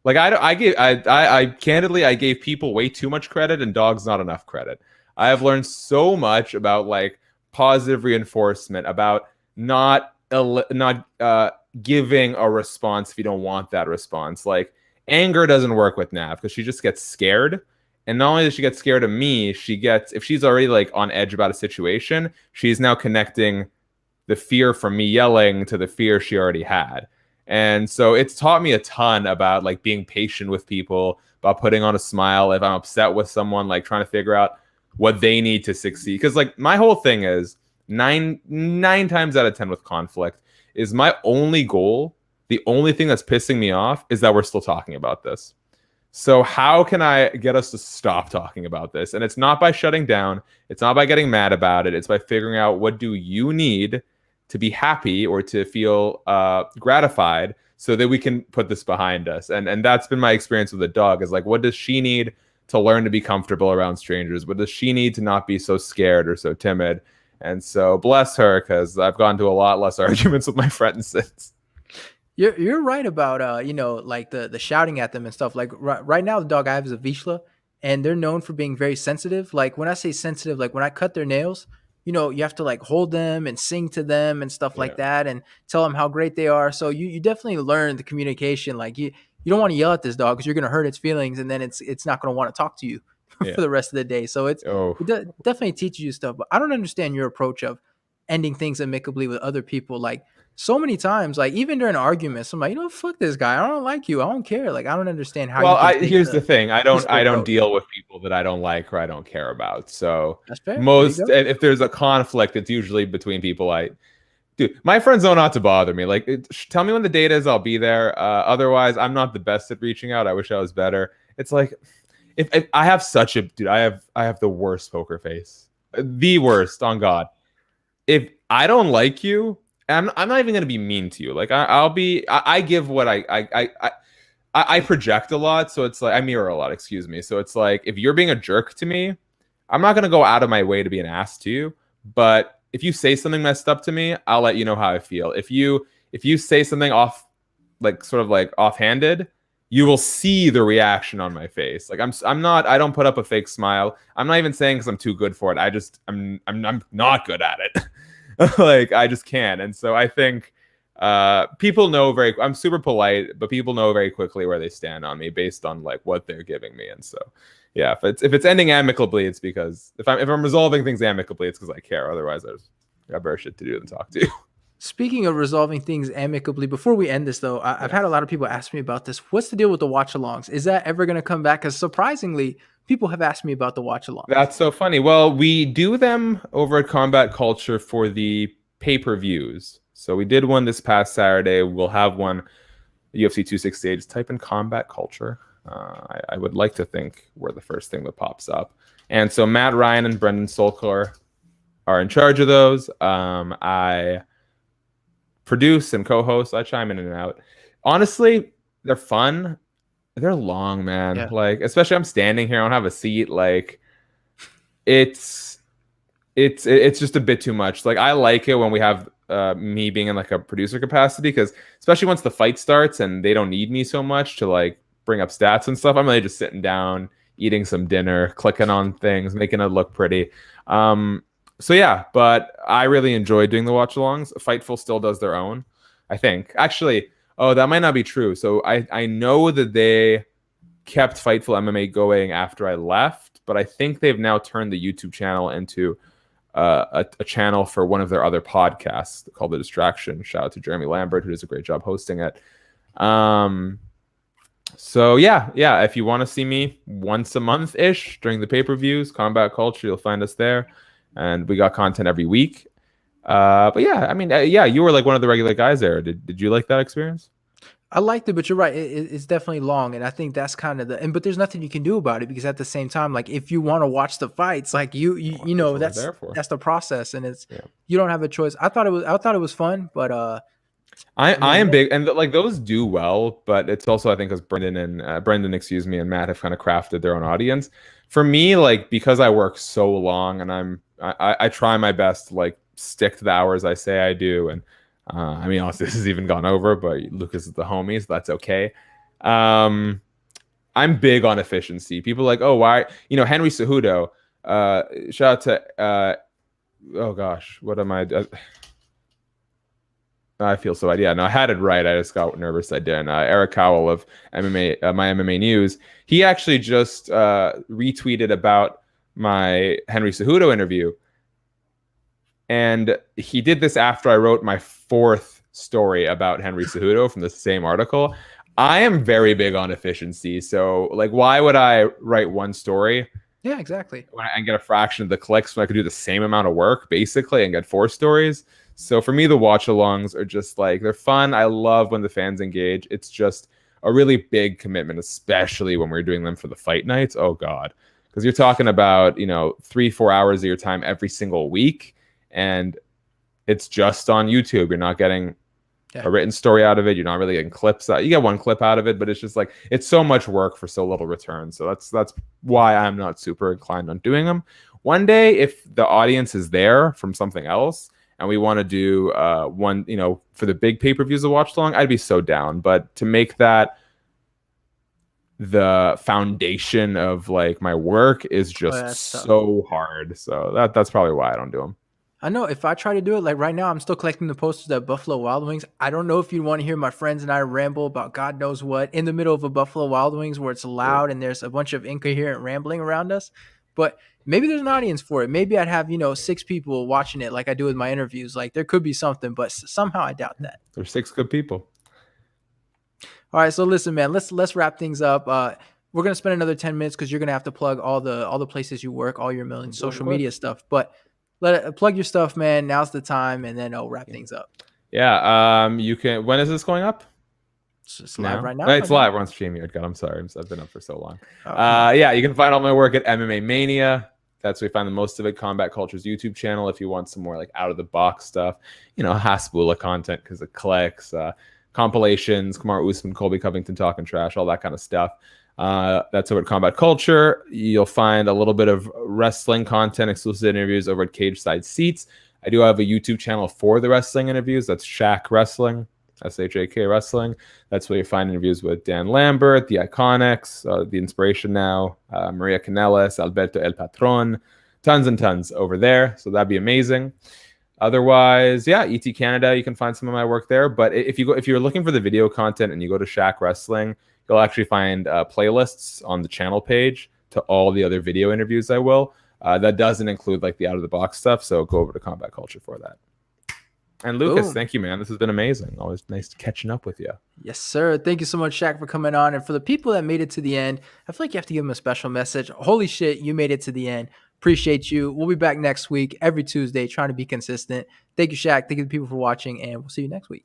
Like I candidly, I gave people way too much credit and dogs not enough credit. I have learned so much about like positive reinforcement, about not giving a response if you don't want that response. Like anger doesn't work with Nav because she just gets scared. And not only does she get scared of me, if she's already like on edge about a situation, she's now connecting the fear from me yelling to the fear she already had. And so it's taught me a ton about like being patient with people, about putting on a smile if I'm upset with someone, like trying to figure out what they need to succeed. Because like my whole thing is nine times out of 10 with conflict is my only goal. The only thing that's pissing me off is that we're still talking about this. So how can I get us to stop talking about this? And it's not by shutting down. It's not by getting mad about it. It's by figuring out what do you need to be happy or to feel gratified so that we can put this behind us. And that's been my experience with the dog is like, what does she need to learn to be comfortable around strangers? What does she need to not be so scared or so timid? And so bless her, because I've gone to a lot less arguments with my friends since. You're right about like the shouting at them and stuff. Like right now, the dog I have is a Vizsla, and they're known for being very sensitive. Like when I say sensitive, like when I cut their nails, you have to like hold them and sing to them and stuff like Yeah. that, and tell them how great they are. So you definitely learn the communication. Like you don't want to yell at this dog because you're gonna hurt its feelings, and then it's not gonna want to talk to you Yeah. for the rest of the day. So Oh. definitely teaches you stuff. But I don't understand your approach of ending things amicably with other people. Like so many times, like even during arguments, I'm like, fuck this guy. I don't like you. I don't care. Like I don't understand how Well, you can take here's the the thing. peaceful I don't approach. deal with people that I don't like or I don't care about. So That's fair. There you most, go. if there's a conflict, it's usually between people dude, my friends know not to bother me. Like, tell me when the date is, I'll be there. Otherwise, I'm not the best at reaching out. I wish I was better. It's like, if I have such a, dude, I have the worst poker face, the worst on God. If I don't like you, I'm not even gonna be mean to you. Like I give what I project a lot, so it's like I mirror a lot. Excuse me. So it's like if you're being a jerk to me, I'm not gonna go out of my way to be an ass to you. But if you say something messed up to me, I'll let you know how I feel. If you say something off, like sort of like offhanded, you will see the reaction on my face. Like I'm not. I don't put up a fake smile. I'm not even saying because I'm too good for it. I'm not good at it. Like I just can't. And so I think people know I'm super polite, but people know very quickly where they stand on me based on like what they're giving me. And so yeah, if it's ending amicably, it's because if I'm resolving things amicably, it's because I care. Otherwise, I just got better shit to do than talk to you. Speaking of resolving things amicably, before we end this though, I've had a lot of people ask me about this. What's the deal with the watch-alongs? Is that ever going to come back? Because surprisingly, people have asked me about the watch-alongs. That's so funny. Well, we do them over at Combat Culture for the pay-per-views. So we did one this past Saturday. We'll have one UFC 268. Just type in Combat Culture. I would like to think we're the first thing that pops up. And so Matt Ryan and Brendan Solkor are in charge of those. I produce and co-host. I chime in and out. Honestly, they're fun. They're long, man. Yeah. Like, especially I'm standing here. I don't have a seat. Like, it's just a bit too much. Like, I like it when we have me being in like a producer capacity, because especially once the fight starts and they don't need me so much to like bring up stats and stuff, I'm really just sitting down, eating some dinner, clicking on things, making it look pretty. So yeah, but I really enjoy doing the watch-alongs. Fightful still does their own, I think. Actually, oh, that might not be true. So I know that they kept Fightful MMA going after I left, but I think they've now turned the YouTube channel into a channel for one of their other podcasts called The Distraction. Shout out to Jeremy Lambert, who does a great job hosting it. So yeah, if you want to see me once a month-ish during the pay-per-views, Combat Culture, you'll find us there. And we got content every week. But yeah, I mean, yeah, you were like one of the regular guys there. Did you like that experience? I liked it, but you're right. It's definitely long, and I think that's kind of but there's nothing you can do about it, because at the same time, like if you want to watch the fights, like you know That's what we're there for. that's the process, and you don't have a choice. I thought it was fun, but I am big, and like those do well, but it's also I think because Brendan and Matt have kind of crafted their own audience. For me, like because I work so long, and I try my best to like stick to the hours I say I do, and I mean, honestly, this has even gone over, but Lucas is the homie, so that's okay. I'm big on efficiency. People are like, oh, why? Henry Cejudo. Shout out to oh gosh, what am I? I feel so bad. Yeah, no, I had it right. I just got nervous. I didn't. Eric Cowell of MMA, my MMA News, he actually just retweeted about my Henry Cejudo interview. And he did this after I wrote my fourth story about Henry Cejudo from the same article. I am very big on efficiency. So, like, why would I write one story? Yeah, exactly. And get a fraction of the clicks when I could do the same amount of work, basically, and get 4 stories. So for me, the watch-alongs are just like, they're fun. I love when the fans engage. It's just a really big commitment, especially when we're doing them for the fight nights. Oh, God. Because you're talking about, 3-4 hours of your time every single week. And it's just on YouTube. You're not getting a written story out of it. You're not really getting clips out. You get one clip out of it, but it's just like, it's so much work for so little return. So that's why I'm not super inclined on doing them. One day, if the audience is there from something else, and we want to do one, for the big pay-per-views of watch along, I'd be so down. But to make that the foundation of like my work is just so hard. So that's probably why I don't do them. I know if I try to do it, like right now, I'm still collecting the posters at Buffalo Wild Wings. I don't know if you'd want to hear my friends and I ramble about God knows what in the middle of a Buffalo Wild Wings where it's loud and there's a bunch of incoherent rambling around us. But maybe there's an audience for it. Maybe I'd have, 6 people watching it like I do with my interviews. Like there could be something, but somehow I doubt that. There's 6 good people. All right, so listen, man, let's wrap things up. We're gonna spend another 10 minutes because you're gonna have to plug all the places you work, all your million social media stuff. But plug your stuff, man. Now's the time, and then I'll wrap things up. Yeah. You can. When is this going up? It's live right now. It's live. We're on StreamYard. God, I'm sorry. I've been up for so long. Yeah, you can find all my work at MMA Mania. That's where you find the most of it. Combat Culture's YouTube channel. If you want some more like out of the box stuff, Hasbula content because it clicks. Compilations, Kamar Usman, Colby Covington talking trash, all that kind of stuff. That's over at Combat Culture. You'll find a little bit of wrestling content, exclusive interviews over at Cageside Seats. I do have a YouTube channel for the wrestling interviews. That's Shaq Wrestling, SHAK Wrestling. That's where you find interviews with Dan Lambert, the Iconics, the Inspiration Now, Maria Canellis, Alberto El Patron, tons and tons over there. So that'd be amazing. Otherwise, yeah, ET Canada, you can find some of my work there. But if you're looking for the video content and you go to Shaq Wrestling, you'll actually find playlists on the channel page to all the other video interviews I will. That doesn't include like the out of the box stuff. So go over to Combat Culture for that. And Lucas, Thank you, man. This has been amazing. Always nice catching up with you. Yes, sir. Thank you so much, Shaq, for coming on. And for the people that made it to the end, I feel like you have to give them a special message. Holy shit, you made it to the end. Appreciate you. We'll be back next week, every Tuesday, trying to be consistent. Thank you, Shaq. Thank you to the people for watching, and we'll see you next week.